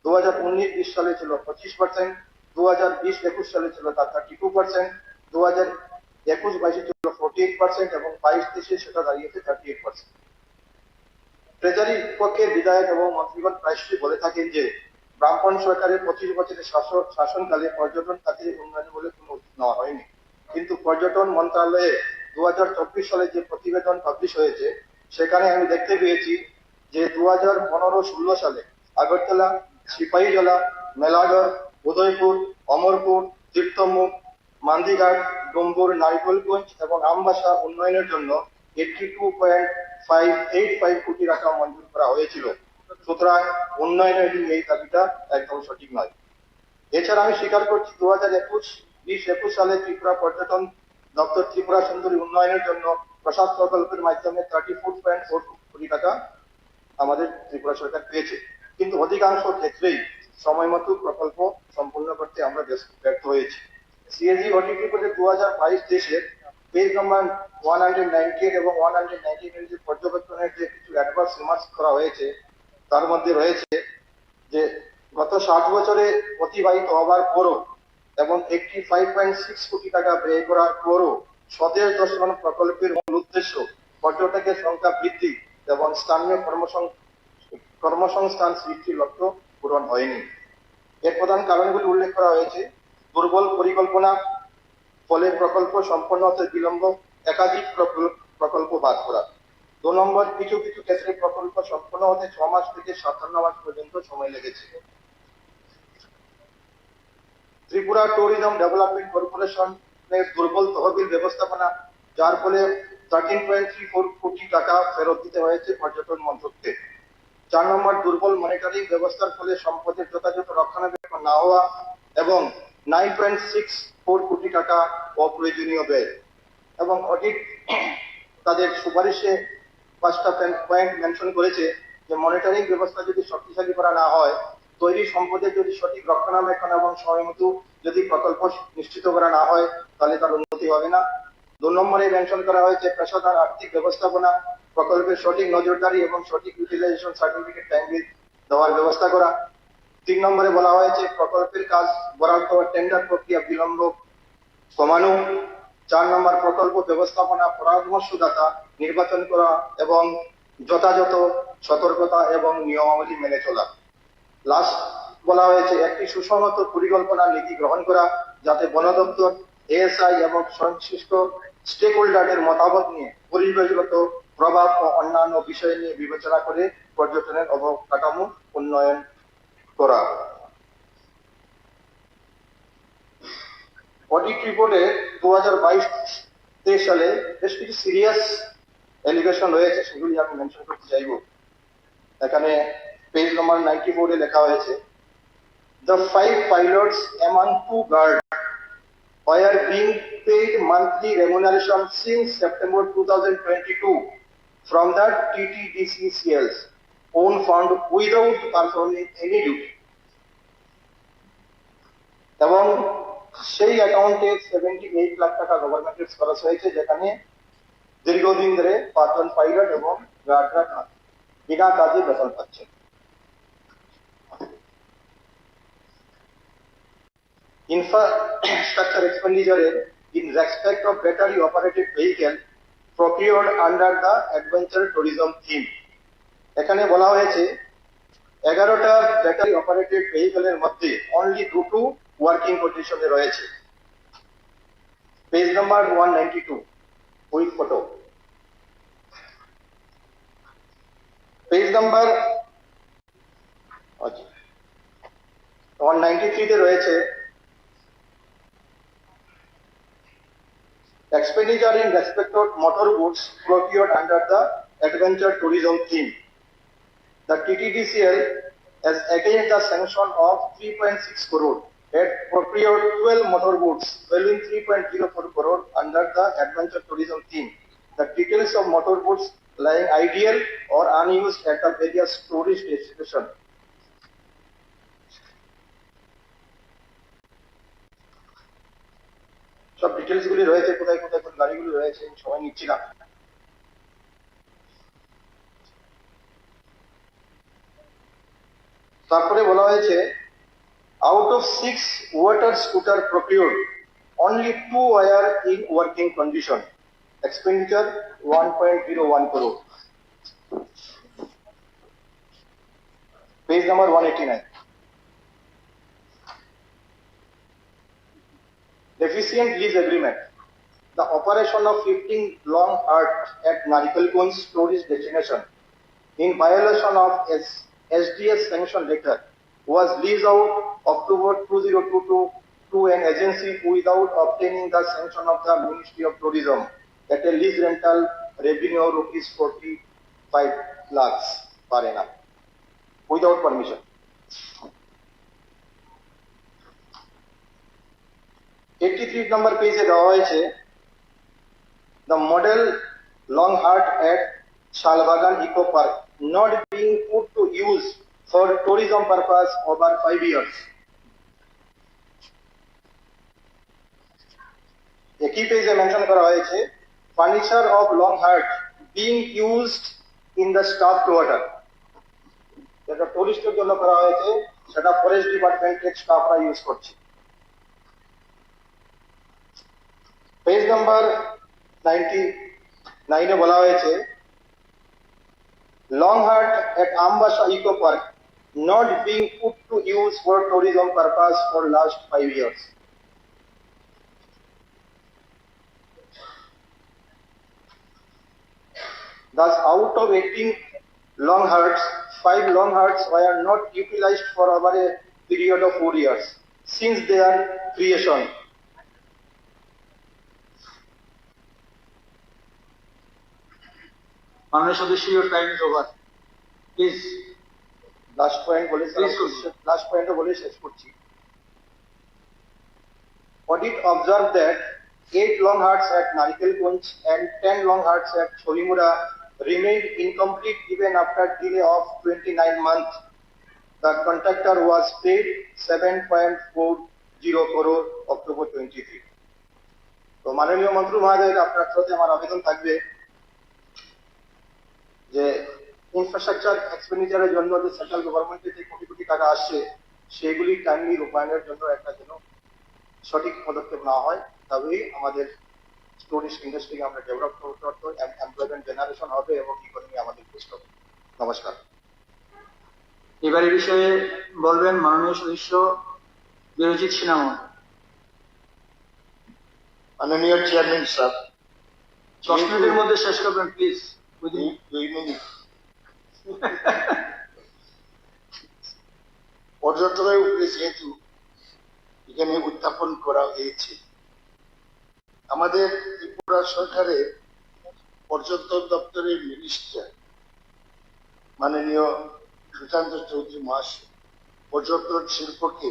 2019-20 সালে ছিল 25%, 2020-21 সালে ছিল তার 32%, 2021-22 ছিল 48% এবং 22-23 সেটা দাঁড়িয়েছে 38%। ট্রেজারি পক্ষের বিধায়ক এবং মন্ত্রীগণ প্রায়শই বলে থাকেন যে বামপন সরকারের 25 বছরের শাসনকালে পর্যটন খাতে উন্নয়ন বলে কোনো উদ্যোগ নেওয়া হয়নি, কিন্তু পর্যটন মন্ত্রণালয়ে 2024 সালে যে প্রতিবেদন পাবলিশ হয়েছে সেখানে আমি দেখতে পেয়েছি যে 2015-16 সালে আগরতলা, সিপাহীজলা, মেলাঘর, উদয়পুর, অমরপুর, তীর্থমুখ, মান্দিঘাট, ডুম্বুর, নারিকলগঞ্জ এবং আমবাসা উন্নয়নের জন্য 82.585 কোটি টাকা মঞ্জুর করা হয়েছিল। সুতরাং উন্নয়নের এই দাবিটা একদম সঠিক নয়। এছাড়া আমি স্বীকার করছি 2021 সালে ত্রিপুরা পর্যটন দপ্তর ত্রিপুরা সুন্দরী উন্নয়নের জন্য প্রসাদ প্রকল্পের মাধ্যমে 34.4 কোটি টাকা আমাদের ত্রিপুরা সরকার পেয়েছে, কিন্তু অধিকাংশ ক্ষেত্রেই সময় মতো প্রকল্প সম্পূর্ণ করতে আমরা ব্যর্থ হয়েছি। সিএজি অডিট রিপোর্টে 2022-23 পেজ নম্বর 198 এবং 199 যে পর্যবেক্ষণের যে কিছু অ্যাডভান্স রিমার্কস করা হয়েছে তার মধ্যে রয়েছে যে গত 60 বছরে অতিবাহিত হবার পরও এবং 85.6 কোটি টাকা ব্যয় করার পরও স্বদেশ দর্শন প্রকল্পের মূল উদ্দেশ্য পর্যটকের সংখ্যা বৃদ্ধি এবং স্থানীয় কর্মসংস্থান সৃষ্টির লক্ষ্য পূরণ হয়নি। এর প্রধান কারণগুলি উল্লেখ করা হয়েছে: দুর্বল পরিকল্পনা, ফলে প্রকল্প সম্পন্ন হতে বিলম্ব, একাধিক প্রকল্প বাদ করা। 2 নম্বর, কিছু কিছু ক্ষেত্রে প্রকল্প সম্পন্ন হতে 6 মাস থেকে 57 মাস পর্যন্ত সময় লেগেছে। ত্রিপুরা ট্যুরিজম ডেভেলপমেন্ট কর্পোরেশনের দুর্বল তহবিল ব্যবস্থাপনা, যার ফলে 13.34 কোটি টাকা ফেরত দিতে হয়েছে পর্যটন মন্ত্রককে। 4 নম্বর, দুর্বল মনিটরিং ব্যবস্থার ফলে সম্পদের যথাযথ রক্ষণাবেক্ষণ না হওয়া এবং 9.64 কোটি টাকা অপ্রয়োজনীয় ব্যয়। এবং অডিট তাদের সুপারিশে 5টা পয়েন্ট মেনশন করেছে যে মনিটরিং ব্যবস্থা যদি শক্তিশালী করা না হয়, তৈরি সম্পদের যদি সঠিক রক্ষণাবেক্ষণ এবং সময়মতো যদি প্রকল্প নিশ্চিত করা না হয় তাহলে তার উন্নতি হবে না। 2 নম্বরে মেনশন করা হয়েছে পেশাদার আর্থিক ব্যবস্থাপনা, প্রকল্পের সঠিক নজরদারি এবং সঠিক ইউটিলাইজেশন সার্টিফিকেট টাইমলি দেওয়ার ব্যবস্থা করা। 3 নম্বরে বলা হয়েছে প্রকল্পের কাজ বরাদ্দ ও টেন্ডার প্রক্রিয়া বিলম্ব কমানো। 4 নম্বর, প্রকল্প ব্যবস্থাপনা পরামর্শদাতা নির্বাচন করা এবং যথাযথ সতর্কতা এবং নিয়মাবলী মেনে চলা। লাস্ট বলা হয়েছে একটি সুসংহত পরিকল্পনা নীতি গ্রহণ করা, যাতে বন দপ্তর, এএসআই এবং সংশ্লিষ্ট স্টেক হোল্ডারদের মতামত নিয়ে পরিবেশগত প্রভাব ও অন্যান্য বিষয় নিয়ে বিবেচনা করে পর্যটনের অবকাঠামো উন্নয়ন করা। অডিট রিপোর্টে 2022-23 সালে বেশ কিছু সিরিয়াস এলিগেশন রয়েছে, সেগুলি আমি মেনশন করতে চাইব। এখানে পেজ নম্বর 94 লেখা হয়েছে, the 5 pilots among 2 guards were being paid monthly remuneration since September 2022 from the TTDCCL's own fund without performing any duty, এবং সেই অ্যাকাউন্টে 78 লাখ টাকা গভর্নমেন্টের খরচ হয়েছে, যেখানে দীর্ঘদিন ধরে 5 জন পাইলট এবং গার্ডরা বিনা কাজে বেতন পাচ্ছে। Infrastructure expenditure in respect of battery operated vehicle procured under the adventure tourism theme, এখানে বলা হয়েছে 11টা ব্যাটারি অপারেটেড ভেহিকলের মধ্যে অনলি 2টো ওয়ার্কিং কন্ডিশনে রয়েছে। Page number 192 with photo. Page number 193 তে রয়েছে expenditure in respect of motor goods procured under the adventure tourism theme. The TTDCL has against the sanction of 3.6 crore had procured 12 motor goods valuing 3.04 crore under the adventure tourism theme. The details of motor goods lying ideal or unused at the various tourist destinations. সব details গুলি রয়েছে, কোথায় কোথায় কোন গাড়িগুলি রয়েছে, সময় নিচ্ছি না। তারপরে বলা হয়েছে out of 6 water scooter procured, only 2 were in working condition. Expenditure 1.01 crore. Page number 189. Deficient lease agreement. The operation of 15 long hut at Narikalgunj tourist destination in violation of SDS sanction letter was leased out October 2022 to an agency without obtaining the sanction of the Ministry of Tourism at a lease rental revenue of rupees 45 lakhs per annum without permission. number page দেওয়া হয়েছে the model long hut at Shalbagan Eco Park not being put to use for tourism purpose over 5 years. একই পেজে mention করা হয়েছে furniture of long hut being used in the staffed water. যেটা টুরিস্টের জন্য করা হয়েছে সেটা ফরেস্ট ডিপার্টমেন্টের স্টাফরা ইউজ করছে। পেজ নাম্বার 99 এ বলা হয়েছে long hut at Ambasha Eco Park not being put to use for tourism purpose for last 5 years. Thus, out of 18 long huts, 5 long huts were not utilized for over a period of 4 years since their creation.
Honorable Sadashi, your time is over. Please.
Last point বলে শেষ করছি। Audit observed that 8 long huts at Narikalgunj and 10 long huts at Cholimura remained incomplete even after delay of 29 months. The contractor was paid 7.40 crore October 23. তো মাননীয় মন্ত্রী মহোদয়, আপনার সাথে আমার আবেদন থাকবে যে ইনফ্রাস্ট্রাকচার এক্সপেন্ডিচারের জন্য যে সেন্ট্রাল গভর্নমেন্টের যে কোটি কোটি টাকা আসছে সেগুলি টাইমলি রূপায়ণের জন্য একটা যেন সঠিক পদক্ষেপ নেওয়া হয়, তবেই আমাদের টুরিস্ট ইন্ডাস্ট্রিকে আমরা ডেভেলপ করতে পারবো, এমপ্লয়মেন্ট জেনারেশন হবে এবং ইকোনমি আমাদের বুস্ট হবে। নমস্কার।
এবার এই বিষয়ে বলবেন মাননীয় সদস্য বিরজিৎ সিনহা।
মাননীয় চেয়ারম্যান স্যার,
10 মিনিটের মধ্যে শেষ করবেন প্লিজ।
2 মিনিট। পর্যটনের উপরে যেহেতু এখানে উত্থাপন করা হয়েছে, আমাদের ত্রিপুরা সরকারের পর্যটন দপ্তরের মিনিস্টার মাননীয় সুশান্ত চৌধুরী মহাশয় পর্যটন শিল্পকে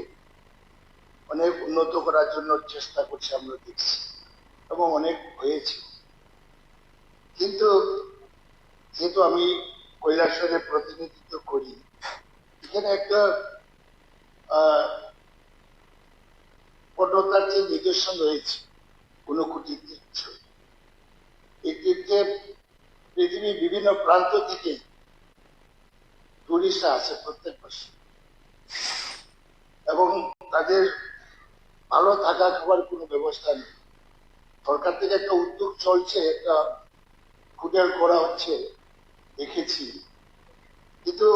অনেক উন্নত করার জন্য চেষ্টা করছে, আমরা দেখছি এবং অনেক হয়েছে। কিন্তু যেহেতু আমি কৈলাসহরের প্রতিনিধিত্ব করি, এখানে একটা পর্যটনের যে নিদর্শন রয়েছে ঊনকোটি তীর্থ। এই তীর্থে পৃথিবীর বিভিন্ন প্রান্ত থেকে টুরিস্টরা আসে প্রত্যেক বছর এবং তাদের ভালো থাকা খাবার কোনো ব্যবস্থা নেই। সরকার থেকে একটা উদ্যোগ চলছে, একটা হোটেল করা হচ্ছে দেখেছি, কিন্তু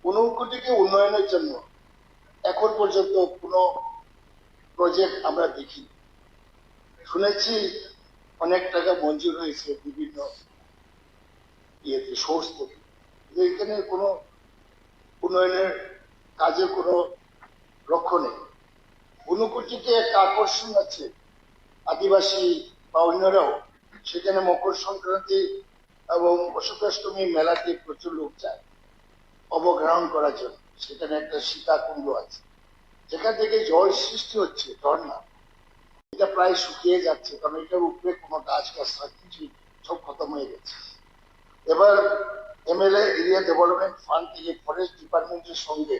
ঊনকোটিকে উন্নয়নের জন্য এখন পর্যন্ত কোনো প্রজেক্ট আমরা দেখি। শুনেছি অনেক টাকা মঞ্জুর হয়েছে বিভিন্ন সোর্স থেকে, এখানে কোনো উন্নয়নের কাজে কোনো লক্ষ্য নেই। ঊনকোটিতে একটা আকর্ষণ আছে, আদিবাসী বা অন্যরাও সেখানে মকর সংক্রান্তি এবং অশোকাষ্টমী মেলাতে প্রচুর লোক যায় অবগ্রহণ করার জন্য। সেখানে একটা সীতাকুণ্ড আছে যেখান থেকে জল সৃষ্টি হচ্ছে, ঝর্ণা। এটা প্রায় শুকিয়ে যাচ্ছে, কারণ এটার উপরে কোনো গাছ কিছু সব খতম হয়ে গেছে। এবার MLA এরিয়া ডেভেলপমেন্ট ফান্ড থেকে ফরেস্ট ডিপার্টমেন্টের সঙ্গে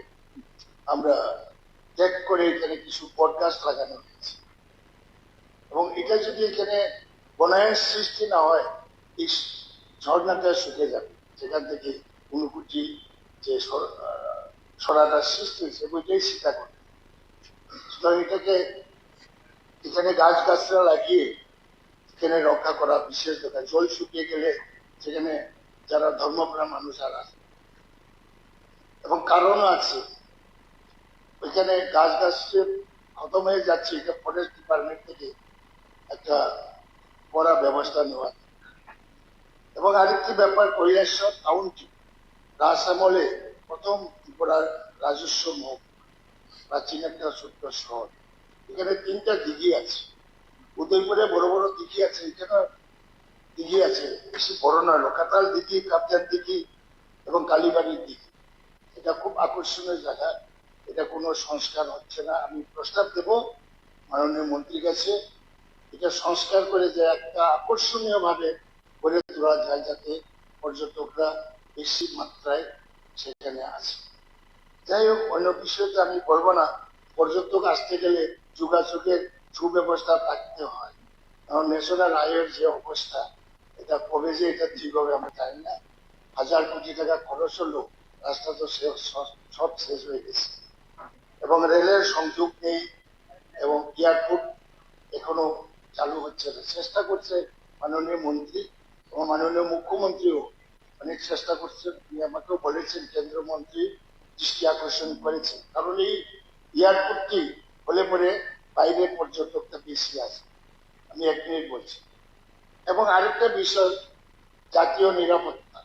আমরা ত্যাগ করে এখানে কিছু বট গাছ লাগানো হয়েছে এবং এটা যদি এখানে বনায়ন সৃষ্টি না হয় এই ঝর্ণাটা শুকে যাবে। সেখান থেকে ঊনকোটি যে
সরাটা সৃষ্টি হয়েছে বইটাই স্বীকার করে। সুতরাং এটাকে এখানে গাছগাছরা লাগিয়ে এখানে রক্ষা করা বিশেষ দরকার। জল শুকিয়ে গেলে সেখানে যারা ধর্মপ্রাণ মানুষ আর আছে, এবং কারণও আছে, ওইখানে গাছ খতম হয়ে যাচ্ছে, এটা ফরেস্ট ডিপার্টমেন্ট থেকে একটা কড়া ব্যবস্থা নেওয়া। এবং আরেকটি ব্যাপার, কৈলাসহর কাউন্টি রাজ আমলে প্রথম ত্রিপুরার রাজস্ব মুখ, প্রাচীন একটা ছোট্ট শহর। এখানে 3টা দিঘি আছে, উদয়পুরে বড় বড় দিঘি আছে, এখানে দিঘি আছে, বেশি বড় নয়, লোকাতাল দিঘি, কাপ্তান দিঘি এবং কালীবাড়ির দিঘি। এটা খুব আকর্ষণীয় জায়গা, এটা কোনো সংস্কার হচ্ছে না। আমি প্রস্তাব দেব মাননীয় মন্ত্রীর কাছে, এটা সংস্কার করে যে একটা আকর্ষণীয় ভাবে গড়ে তোলা যায়, যাতে পর্যটকরা বেশি মাত্রায় সেখানে আসে। যাই হোক, অন্য বিষয়টা আমি বলবো না। পর্যটক আসতে গেলে যোগাযোগের সুব্যবস্থা থাকতে হয়, কারণ ন্যাশনাল হাইওয়ের যে অবস্থা, এটা কবে যে এটা ঠিক হবে আমরা জানি না। 1000 কোটি টাকা খরচ হলো, রাস্তা তো সব শেষ হয়ে গেছে, এবং রেলের সংযোগ নেই, এবং এয়ারপোর্ট এখনো চালু হচ্ছে না। চেষ্টা করছে মাননীয় মন্ত্রী এবং মাননীয় মুখ্যমন্ত্রীও অনেক চেষ্টা করছেন। তিনি আমাকেও বলেছেন, কেন্দ্রমন্ত্রী দৃষ্টি আকর্ষণ করেছেন, কারণ এই এয়ারপোর্টটি হলে পরে বাইরের পর্যটকটা বেশি আসে। আমি 1 মিনিট বলছি। এবং আরেকটা বিষয়, জাতীয় নিরাপত্তা।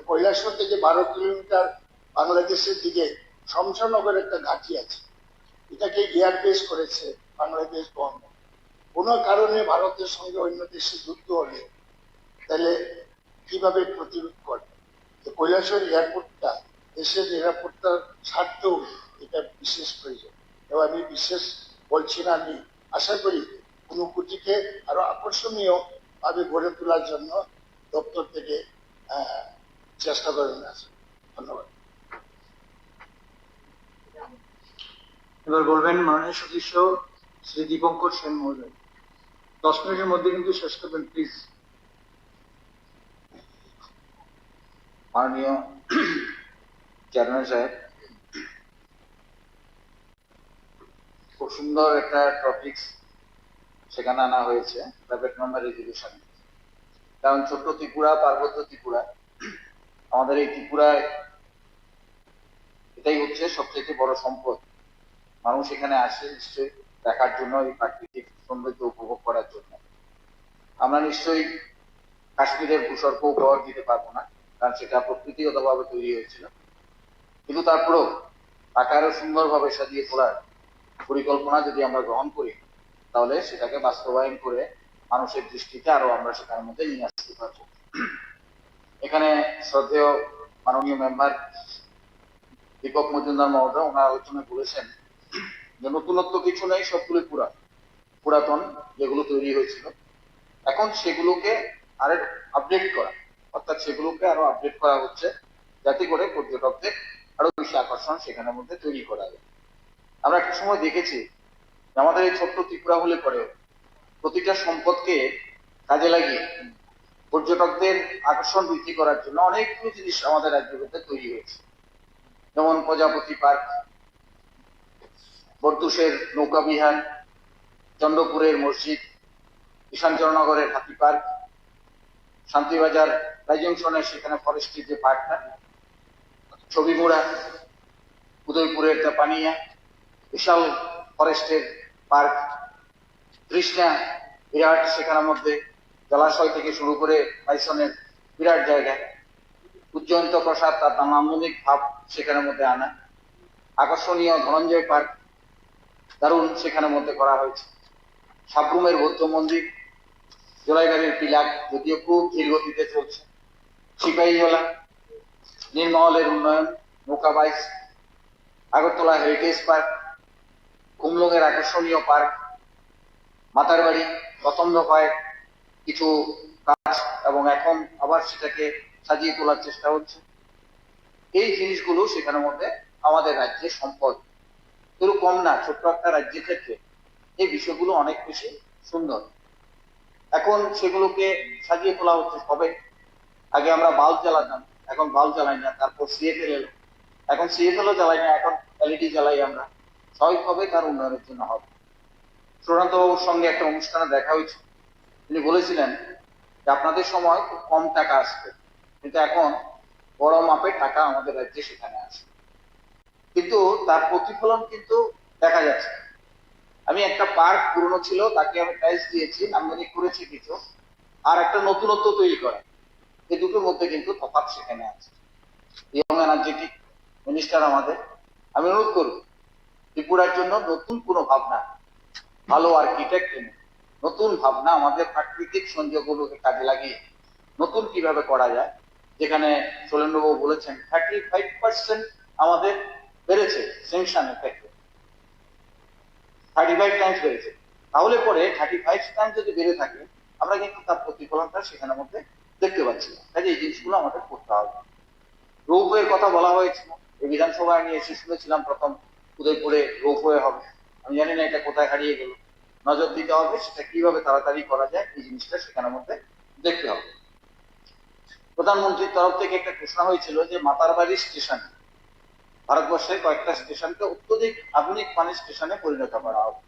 কৈলাসহর থেকে 12 কিলোমিটার বাংলাদেশের দিকে শমশানগর একটা ঘাঁটি আছে, এটাকে এয়ারবেস করেছে বাংলাদেশ গভর্নমেন্ট। কোনো কারণে ভারতের সঙ্গে অন্য দেশে যুদ্ধ হলে তাহলে কিভাবে প্রতিরোধ করবে? কৈলাসহর এয়ারপোর্টটা দেশের নিরাপত্তার স্বার্থেও এটা বিশেষ প্রয়োজন। এবং আমি বিশেষ বলছি না, আমি আশা করি ঊনকোটিকে আরো আকর্ষণীয় ভাবে গড়ে তোলার জন্য দপ্তর থেকে চেষ্টা করেন আছে। ধন্যবাদ।
এবার বলবেন মাননীয় সদস্য শ্রী দীপঙ্কর সেন মহোদয়। 10 মিনিটের মধ্যে কিন্তু শেষ করবেন প্লিজ।
মাননীয় চেয়ারম্যান সাহেব, খুব সুন্দর একটা টপিক সেখানে আনা হয়েছে, প্রাইভেট মেম্বার রেজুলেশন। কারণ ছোট্ট ত্রিপুরা, পার্বত্য ত্রিপুরা, আমাদের এই ত্রিপুরায় এটাই হচ্ছে সবচেয়ে বড় সম্পদ। মানুষ এখানে আসে নিশ্চয়ই দেখার জন্য, এই প্রাকৃতিক সৌন্দর্য উপভোগ করার জন্য। আমরা নিশ্চয়ই কাশ্মীরের ভূস্বর্গ উপহার দিতে পারবো না, কারণ সেটা প্রকৃতিগতভাবে তৈরি হয়েছিল, কিন্তু তারপরেও তাকে আরো সুন্দরভাবে সাজিয়ে তোলার পরিকল্পনা যদি আমরা গ্রহণ করি, তাহলে সেটাকে বাস্তবায়ন করে মানুষের দৃষ্টিতে আরো আমরা সেটার মধ্যে নিয়ে আসতে পারবো। এখানে শ্রদ্ধেয় মাননীয় মেম্বার দীপক মজুমদার মহোদয় ওনার আলোচনায় বলেছেন যে নতুনত্ব কিছু নেই, সবগুলো পুরাতন যেগুলো তৈরি হয়েছিল, এখন সেগুলোকে আরো আপডেট করা, অর্থাৎ সেগুলোকে আরো আপডেট করা হচ্ছে, যাতে করে পর্যটকদের আরো বেশি আকর্ষণ সেখানের মধ্যে তৈরি করা যায়। আমরা একটা সময় দেখেছি আমাদের এই ছোট্ট ত্রিপুরা হলে পরে প্রতিটা সম্পদকে কাজে লাগিয়ে পর্যটকদের আকর্ষণ বৃদ্ধি করার জন্য অনেকগুলো জিনিস আমাদের রাজ্যের মধ্যে তৈরি হয়েছে, যেমন প্রজাপতি পার্ক, বর্দুসের নৌকা বিহার, চন্দ্রপুরের মসজিদ, ঈশানচরনগরের হাতি পার্ক, শান্তিবাজার রাইজংশনের সেখানে ফরেস্টের যে পার্কটা, ছবিমুড়া, উদয়পুরের পানিয়া বিশাল ফরেস্টের পার্ক, কৃষ্ণা বিরাট, সেখানের মধ্যে জলাশয় থেকে শুরু করে বাইসনের বিরাট জায়গা, উজ্জয়ন্ত প্রসাদ তার নান্দনিক ভাব সেখানের মধ্যে আনা, আকর্ষণীয় ধনঞ্জয় পার্ক দারুণ সেখানের মধ্যে করা হয়েছে, সাবরুমের বৌদ্ধ মন্দির, জোলাইবাড়ির পিলাক যদিও খুব ধীর গতিতে চলছে, সিপাহীজলা, নীলমহলের উন্নয়ন, নৌকা বাইস, আগরতলা হেরিটেজ পার্ক, কুমলং এর আকর্ষণীয় পার্ক, মাতারবাড়ি প্রথম দফায় কিছু কাজ এবং এখন আবার সেটাকে সাজিয়ে তোলার চেষ্টা হচ্ছে। এই জিনিসগুলো সেখানের মধ্যে আমাদের রাজ্যের সম্পদ, কিন্তু কম না, ছোট্ট একটা রাজ্যের ক্ষেত্রে এই বিষয়গুলো অনেক বেশি সুন্দর। এখন সেগুলোকে সাজিয়ে তোলা হচ্ছে। সবে আগে আমরা বাল্ব জ্বালাতাম, এখন বাল্ব জ্বালাই না, তারপর সিএফএল এলো, এখন সিএফএল জ্বালাই না, এখন এলইডি জ্বালাই আমরা। স্বাভাবিকভাবে তার উন্নয়নের জন্য হবে। সুশান্ত বাবুর সঙ্গে একটা অনুষ্ঠানে দেখা হয়েছে, তিনি বলেছিলেন যে আপনাদের সময় খুব কম টাকা আসবে, কিন্তু এখন বড় মাপের টাকা আমাদের রাজ্যে সেখানে আসে, কিন্তু তার প্রতিফলন কিন্তু দেখা যাচ্ছে। আমি একটা পার্ক পুরনো ছিল, তাকে আমি টাইলস দিয়েছি, নান্দনিক করেছি কিছু, আর একটা নতুনত্ব তৈরি করা, এই দুটোর মধ্যে কিন্তু তফাৎ সেখানে আছে। ইয়ং এনার্জেটিক মিনিস্টার আমাদের, আমি অনুরোধ করব ত্রিপুরার জন্য নতুন কোনো ভাবনা, ভালো আর্কিটেক্ট এনে নতুন ভাবনা আমাদের প্রাকৃতিক সংযোগগুলোকে কাজে লাগিয়ে নতুন কিভাবে করা যায়। যেখানে শৈলেন্দ্রবাবু বলেছেন 35% আমাদের বেড়েছে স্যাংশনের ক্ষেত্রে, 35 টাইমস বেড়েছে, তাহলে পরে 35 টাইমস যদি বেড়ে থাকে আমরা কিন্তু তার প্রতিফলনটা সেখানের মধ্যে দেখতে পাচ্ছি না। কাজে এই জিনিসগুলো আমাদের করতে হবে। রোপওয়ের কথা বলা হয়েছিল, এই বিধানসভায় আমি এসে শুনেছিলাম প্রথম উদয়পুরে রোপওয়ে হবে, আমি জানি না এটা কোথায় হারিয়ে গেল। নজর দিতে হবে সেটা কিভাবে তাড়াতাড়ি করা যায়, এই জিনিসটা সেখানের মধ্যে দেখতে হবে। প্রধানমন্ত্রীর তরফ থেকে একটা ঘোষণা হয়েছিল যে মাতারবাড়ি স্টেশন, ভারতবর্ষের কয়েকটা স্টেশনকে অত্যধিক আধুনিক মানের স্টেশনে পরিণত করা হবে।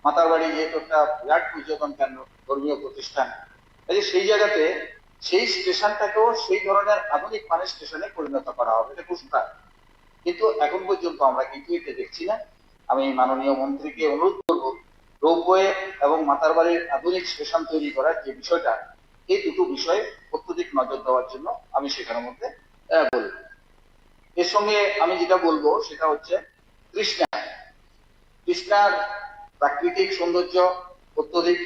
মাতারবাড়ি যেহেতু একটা বিরাট পর্যটন কেন্দ্র, ধর্মীয় প্রতিষ্ঠান, সেই জায়গাতে সেই স্টেশনটাকেও সেই ধরনের আধুনিক মানের স্টেশনে পরিণত করা হবে, এটা ঘোষণা। কিন্তু এখন পর্যন্ত আমরা কিন্তু এটা দেখছি না। আমি মাননীয় মন্ত্রীকে অনুরোধ করব রোপওয়ে এবং মাতারবাড়ির আধুনিক স্টেশন তৈরি করার যে বিষয়টা, এই দুটো বিষয়ে অত্যধিক নজর দেওয়ার জন্য আমি সেখানের মধ্যে বলব। এর সঙ্গে আমি যেটা বলবো সেটা হচ্ছে কৃষ্ণার প্রাকৃতিক সৌন্দর্য অত্যধিক,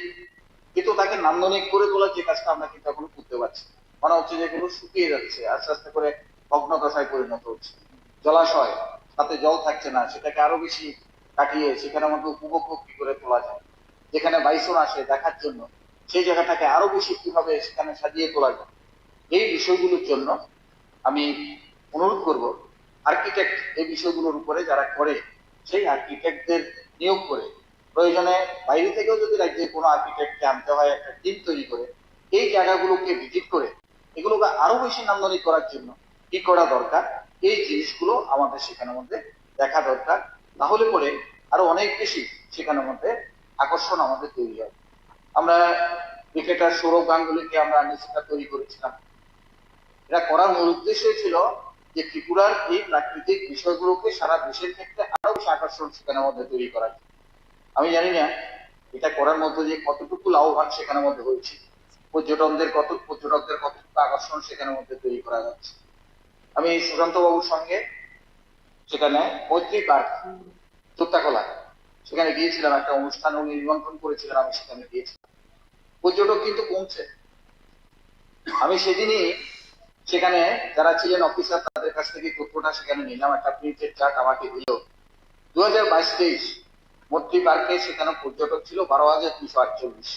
কিন্তু তাকে নান্দনিক করে তোলার যে কাজটা আমরা কিন্তু এখনো করতে পারছি। মনে হচ্ছে যে এগুলো শুকিয়ে যাচ্ছে, আস্তে আস্তে করে ভগ্ন দশায় পরিণত হচ্ছে। জলাশয়, তাতে জল থাকছে না, সেটাকে আরো বেশি কাটিয়ে সেখানের মধ্যে উপভোগ্য কি করে তোলা যায়। যেখানে বাইসন আসে দেখার জন্য, সেই জায়গাটাকে আরো বেশি কিভাবে সেখানে সাজিয়ে তোলা যায়, এই বিষয়গুলোর জন্য আমি অনুরোধ করব আর্কিটেক্ট এই বিষয়গুলোর উপরে যারা করে সেই আর্কিটেক্টদের নিয়োগ করে, প্রয়োজনে বাইরে থেকেও যদি রাজ্যে কোনো আর্কিটেক্টকে আনতে হয়, একটা টিম তৈরি করে এই জায়গাগুলোকে ভিজিট করে এগুলোকে আরো বেশি নান্দনিক করার জন্য কি করা দরকার, এই জিনিসগুলো আমাদের সেখানের মধ্যে দেখা দরকার। তাহলে পরে আরো অনেক বেশি সেখানের মধ্যে আকর্ষণ আমাদের তৈরি হবে। আমরা ক্রিকেটার সৌরভ গাঙ্গুলিকে আমরা নিশ্চিত তৈরি করেছিলাম, এটা করার মূল উদ্দেশ্য ছিল যে ত্রিপুরার এই প্রাকৃতিক বিষয়গুলোকে সারা দেশের ক্ষেত্রে আরো বেশি আকর্ষণ সেখানের মধ্যে তৈরি করা। আমি জানি না এটা করার মধ্যে যে কতটুকু লাভবান সেখানের মধ্যে হয়েছে, পর্যটকদের কতটুকু আকর্ষণ সেখানের মধ্যে তৈরি করা যাচ্ছে। আমি সুশান্ত বাবুর সঙ্গে সেখানে মৈত্রী পার্ক চোত্তাকলা সেখানে গিয়েছিলাম, একটা অনুষ্ঠান উনি নিমন্ত্রণ করেছিলেন, আমি সেখানে গিয়েছিলাম। পর্যটক কিন্তু কমছে। আমি সেদিনই সেখানে যারা ছিলেন অফিসার তাদের কাছ থেকে তথ্যটা সেখানে নিলাম, একটা প্রিন্টেড চার্ট আমাকে দিল। 2022-23 মৈত্রী পার্কে সেখানে পর্যটক ছিল 12,248,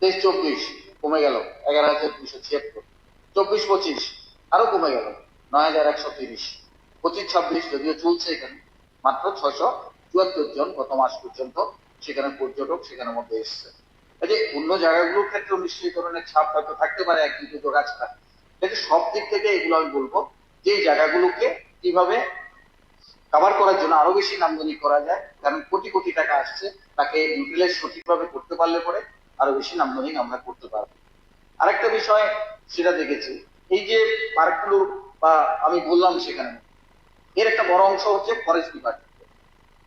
23-24 কমে গেল 11,276, 24-25 আরো কমে গেল 9,130, 25-26 যদিও চলছে এখানে মাত্র 674 জন গত মাস পর্যন্ত সেখানে পর্যটক সেখানের মধ্যে এসছে। যে অন্য জায়গাগুলোর ক্ষেত্রে নিশ্চয়ই ধরনের ছাপ হয়তো থাকতে পারে, এক দুটো গাছ থাকে, কিন্তু সব দিক থেকে এগুলো আমি বলবো যে এই জায়গাগুলোকে কিভাবে কভার করার জন্য আরো বেশি নান্দনিক করা যায়, কারণ কোটি কোটি টাকা আসছে, তাকে ইউটিলাইজ সঠিকভাবে করতে পারলে পরে আরো বেশি নান্দনিক আমরা করতে পারবো। আরেকটা বিষয় সেটা দেখেছি, এই যে পার্কগুলো বা আমি বললাম সেখানে এর একটা বড় অংশ হচ্ছে ফরেস্ট ডিপার্টমেন্ট।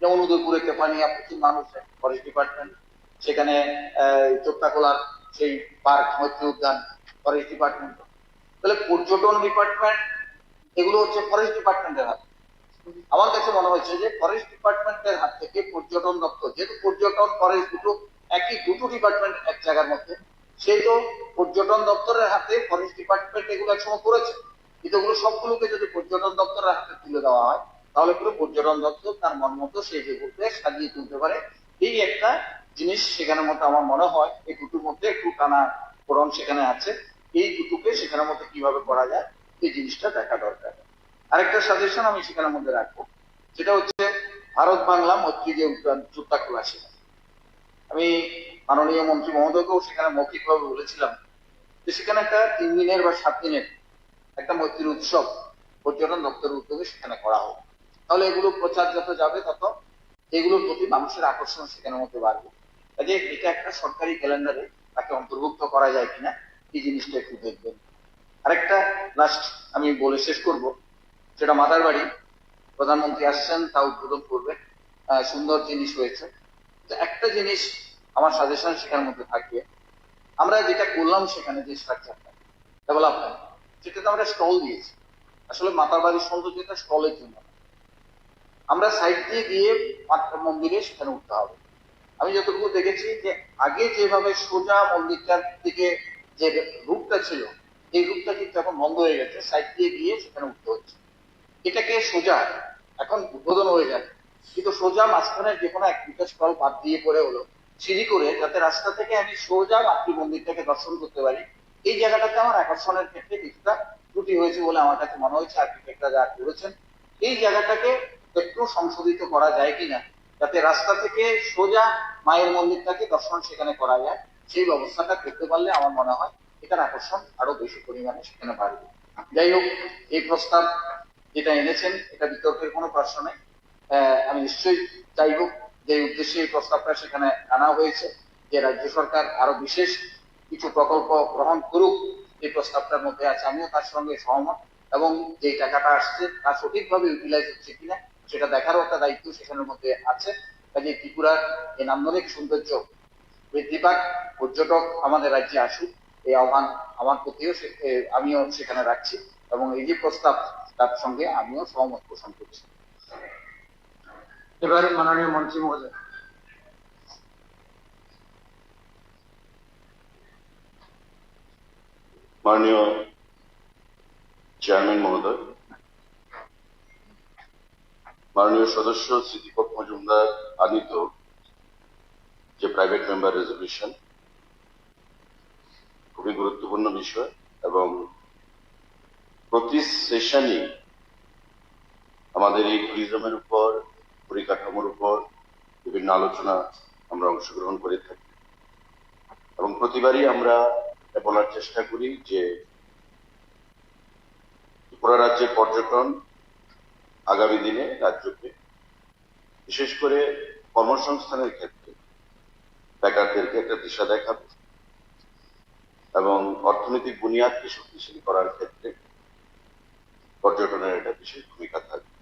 যেমন উদয়পুরে তেপানিয়া প্রচুর মানুষ ফরেস্ট ডিপার্টমেন্ট, সেখানে চোত্তাকলার সেই পার্ক মৈত্রী উদ্যান ফরেস্ট ডিপার্টমেন্ট। তাহলে পর্যটন ডিপার্টমেন্ট এগুলো হচ্ছে ফরেস্ট ডিপার্টমেন্টের হাতে। আমার কাছে মনে হচ্ছে যে ফরেস্ট ডিপার্টমেন্টের হাত থেকে পর্যটন দপ্তর, যেহেতু পর্যটন ফরেস্ট দুটো একই, দুটো ডিপার্টমেন্ট এক জায়গার মধ্যে, সেই তো পর্যটন দপ্তরের হাতে ফরেস্ট ডিপার্টমেন্ট এগুলো একসময় করেছে, কিন্তু এগুলো সবগুলোকে যদি পর্যটন দপ্তরের হাতে তুলে দেওয়া হয় তাহলে পুরো পর্যটন দপ্তর তার মন মতো সেই যেগুলোকে সাজিয়ে তুলতে পারে। এই একটা জিনিস সেখানের মধ্যে আমার মনে হয় এই দুটোর মধ্যে একটু টানা পড়ন সেখানে আছে, এই দুটোকে সেখানের মধ্যে কিভাবে করা যায় এই জিনিসটা দেখা দরকার। আরেকটা সাজেশন আমি সেখানের মধ্যে রাখবো, সেটা হচ্ছে ভারত বাংলা মৈত্রী যে উদ্যান চোত্তাকলা, আমি মাননীয় মন্ত্রী মহোদয়কেও সেখানে মৌখিকভাবে বলেছিলাম যে সেখানে একটা 3 দিনের বা 7 দিনের একটা মৈত্রী উৎসব পর্যটন দপ্তরের উদ্যোগে সেখানে করা হোক। তাহলে এগুলো প্রচার যত যাবে তত এগুলোর প্রতি মানুষের আকর্ষণ সেখানের মধ্যে বাড়বে। কাজে এটা একটা সরকারি ক্যালেন্ডারে তাকে অন্তর্ভুক্ত করা যায় কিনা এই জিনিসটা একটু দেখবেন। আরেকটা লাস্ট আমি বলে শেষ করব, সেটা মাদার বাড়ি। প্রধানমন্ত্রী আসছেন, তা উদ্বোধন করবে, সুন্দর জিনিস হয়েছে। একটা জিনিস আমার সাজেশন সেখানের মধ্যে থাকবে, আমরা যেটা করলাম সেখানে যে স্ট্রাকচারটা ডেভেলপমেন্ট, সেটাতে আমরা স্টল দিয়েছি। আসলে মাতার বাড়ির সৌন্দর্যটা স্টলের জন্য, আমরা সাইড দিয়ে গিয়ে মন্দিরে সেখানে উঠতে হবে। আমি যতটুকু দেখেছি যে আগে যেভাবে সোজা মন্দিরটার দিকে যে রূপটা ছিল, এই রূপটা কিন্তু এখন বন্ধ হয়ে গেছে, সাইড দিয়ে গিয়ে সেখানে উঠতে হচ্ছে। এটাকে সোজা এখন উদ্বোধন হয়ে যায়, কিন্তু সোজা মাঝখানে যে কোনো এক দুটা স্টল বাদ দিয়ে করে হলো সিঁড়ি করে, যাতে রাস্তা থেকে আমি সোজা মাতৃ মন্দিরটাকে দর্শন করতে পারি। এই জায়গাটাতে আমার আকর্ষণের ক্ষেত্রে কিছুটা ত্রুটি হয়েছে বলে আমার কাছে মনে হয়েছে। আর্কিটেক্টরা যা করেছেন এই জায়গাটাকে একটু সংশোধিত করা যায় কিনা, যাতে রাস্তা থেকে সোজা মায়ের মন্দিরটাকে দর্শন সেখানে করা যায়, সেই ব্যবস্থাটা করতে পারলে আমার মনে হয় এটার আকর্ষণ আরো বেশি পরিমাণে সেখানে বাড়বে। যাই হোক, এই প্রস্তাব যেটা এনেছেন এটা বিতর্কের কোনো প্রশ্ন নেই। আমি নিশ্চয়ই চাইব যে উদ্দেশ্যে এই প্রস্তাবটা সেখানে আনা হয়েছে, যে রাজ্য সরকার আরো বিশেষ কিছু প্রকল্প গ্রহণ করুক, এই প্রস্তাবটার মধ্যে আছে। আমিও তার সঙ্গে সহমত, এবং যে টাকাটা আসছে তা সঠিকভাবে ইউটিলাইজ হচ্ছে কিনা সেটা দেখারও একটা দায়িত্ব সেখানের মধ্যে আছে। কাজে ত্রিপুরার এই নান্দনিক সৌন্দর্য বৃদ্ধি পাক, পর্যটক আমাদের রাজ্যে আসুক, এই আহ্বান আমার প্রতিও আমিও সেখানে রাখছি, এবং এই যে প্রস্তাব তার সঙ্গে আমিও সহমত পোষণ করছি।
এবারে মাননীয় মন্ত্রী মহোদয়।
মাননীয় চেয়ারম্যান মহোদয়, মাননীয় সদস্য শ্রী দীপক মজুমদার আনিত যে প্রাইভেট মেম্বার রেজলিউশন খুবই গুরুত্বপূর্ণ বিষয়, এবং প্রতি সেশনই আমাদের এই ট্যুরিজমের উপর, পরিকাঠামোর উপর বিভিন্ন আলোচনা আমরা অংশগ্রহণ করে থাকি, এবং প্রতিবারই আমরা বলার চেষ্টা করি যে ত্রিপুরা রাজ্যের পর্যটন আগামী দিনে রাজ্যকে বিশেষ করে কর্মসংস্থানের ক্ষেত্রে বেকারদেরকে একটা দিশা দেখাবে, এবং অর্থনৈতিক বুনিয়াদকে শক্তিশালী করার ক্ষেত্রে পর্যটনের একটা বিশেষ ভূমিকা থাকবে।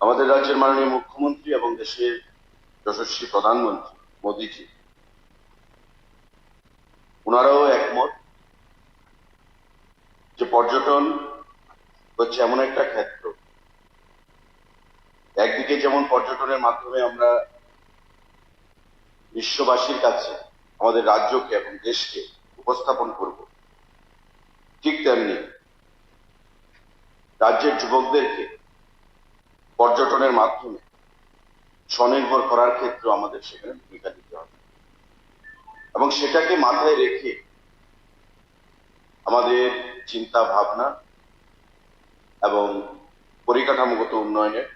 আমাদের রাজ্যের মাননীয় মুখ্যমন্ত্রী এবং দেশের যশস্বী প্রধানমন্ত্রী মোদীজি, ওনারাও একমত যে পর্যটন হচ্ছে এমন একটা ক্ষেত্র, একদিকে যেমন পর্যটনের মাধ্যমে আমরা বিশ্ববাসীর কাছে আমাদের রাজ্যকে এবং দেশকে উপস্থাপন করব, ঠিক তেমনি রাজ্যের যুবকদেরকে পর্যটনের মাধ্যমে স্বনির্ভর করার ক্ষেত্রে আমাদের সেখানে ভূমিকা দিতে হবে, এবং সেটাকে মাথায় রেখে আমাদের চিন্তা ভাবনা এবং পরিকাঠামোগত উন্নয়নের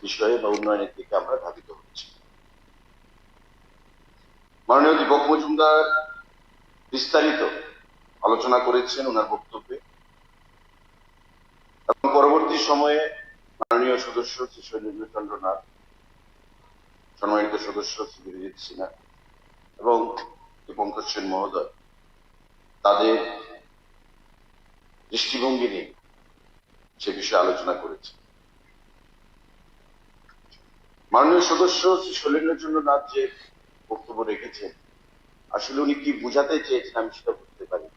বিষয়ে বা উন্নয়নের দিকে আমরা ধাবিত হচ্ছি। মাননীয় দীপক মজুমদার বিস্তারিত আলোচনা করেছেন ওনার বক্তব্যে, এবং পরবর্তী সময়ে মাননীয় সদস্য শ্রী শৈলেন্দ্র চন্দ্র নাথ, সম্মানিত সদস্য শ্রী বিরজিৎ সিনহা এবং দীপঙ্কর সেন মহোদয় তাদের দৃষ্টিভঙ্গি নিয়ে সে বিষয়ে আলোচনা করেছে। মাননীয় সদস্য শ্রী শৈলেন্দ্র চন্দ্র নাথ যে বক্তব্য রেখেছেন, আসলে উনি কি বুঝাতে চেয়েছেন আমি সেটা বুঝতে পারি।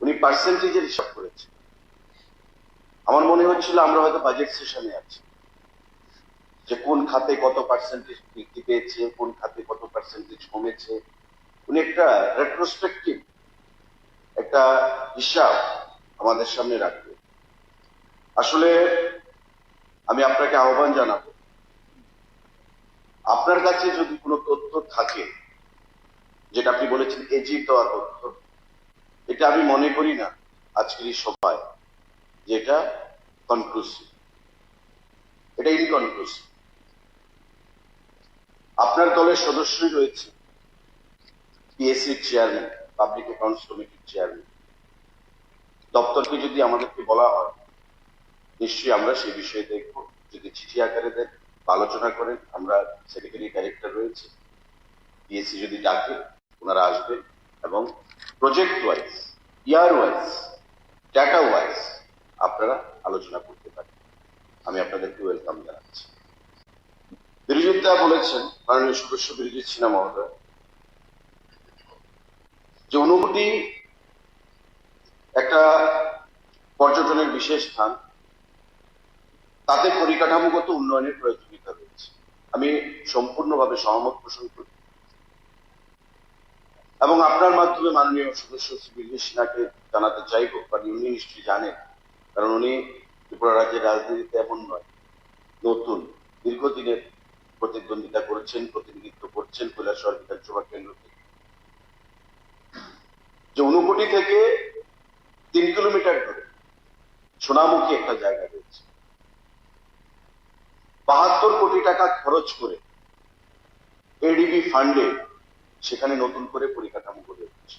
উনি পার্সেন্টেজের হিসাব করেছেন। আমার মনে হচ্ছিল আমরা হয়তো বাজেট সেশনে আছি, যে কোন খাতে কত পার্সেন্টেজ বৃদ্ধি পেয়েছে, কোন খাতে কত পার্সেন্টেজ কমেছে। উনি একটা রেট্রোস্পেক্টিভ একটা হিসাব আমাদের সামনে রাখবে। আসলে আমি আপনাকে আহ্বান জানাবো, আপনার কাছে যদি কোনো তথ্য থাকে, যেটা আপনি বলেছেন এজিট দেওয়া তথ্য, এটা আমি মনে করি না আজকের এই সভায় যেটা কনক্লুসিভ, এটা ইনকনক্লুসিভ। আপনার দলের সদস্যই রয়েছে পিএসসির চেয়ারম্যান, পাবলিক অ্যাকাউন্টস কমিটির চেয়ারম্যান, দপ্তরকে যদি আমাদেরকে বলা হয়, নিশ্চয়ই আমরা সেই বিষয়ে দেখব। যদি চিঠি আকারে দেন বা আলোচনা করেন, আমরা সেক্রেটারি ডাইরেক্টর রয়েছে, পিএসসি যদি ডাকে ওনারা আসবেন এবং প্রজেক্ট ওয়াইজ, ইয়ার ওয়াইজ, ডাটা ওয়াইজ আপনারা আলোচনা করতে পারেন। আমি আপনাদেরকে ওয়েলকাম জানাচ্ছি। বিরজিৎ দা বলেছেন, মাননীয় সদস্য বিরজিৎ সিনহা মহোদয়, যে অনুভূতি একটা পর্যটনের বিশেষ স্থান, তাতে পরিকাঠামোগত উন্নয়নের প্রয়োজনীয়তা রয়েছে। আমি সম্পূর্ণভাবে সহমত পোষণ করি এবং আপনার মাধ্যমে মাননীয় সদস্য শ্রী বিরজিৎ সিনহাকে জানাতে চাইব, কারণ উনি নিশ্চয়ই জানেন, কারণ উনি ত্রিপুরা রাজ্যের রাজনীতিতে এমন নয়, নতুন, দীর্ঘদিনের প্রতিদ্বন্দ্বিতা করছেন, প্রতিনিধিত্ব করছেন কৈলাসহর বিধানসভা কেন্দ্র থেকে। যে 59 থেকে 3 কিলোমিটার ধরে সোনামুখী একটা জায়গা রয়েছে, 72 কোটি টাকা খরচ করে এডিবি ফান্ডে সেখানে নতুন করে পরিকাঠামো গড়ে উঠছে।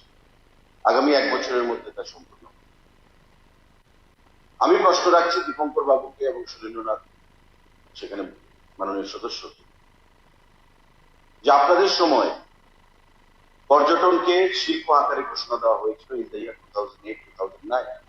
আগামী 1 বছরের মধ্যে তা সম্পূর্ণ। আমি প্রশ্ন রাখছি দীপঙ্কর বাবুকে এবং সুরেন্দ্রনাথ সেখানে মাননীয় সদস্য, যে আপনাদের সময় পর্যটনকে শিল্প আকারে ঘোষণা দেওয়া হয়েছিল ইন দ্য ইয়ার 2008-2009।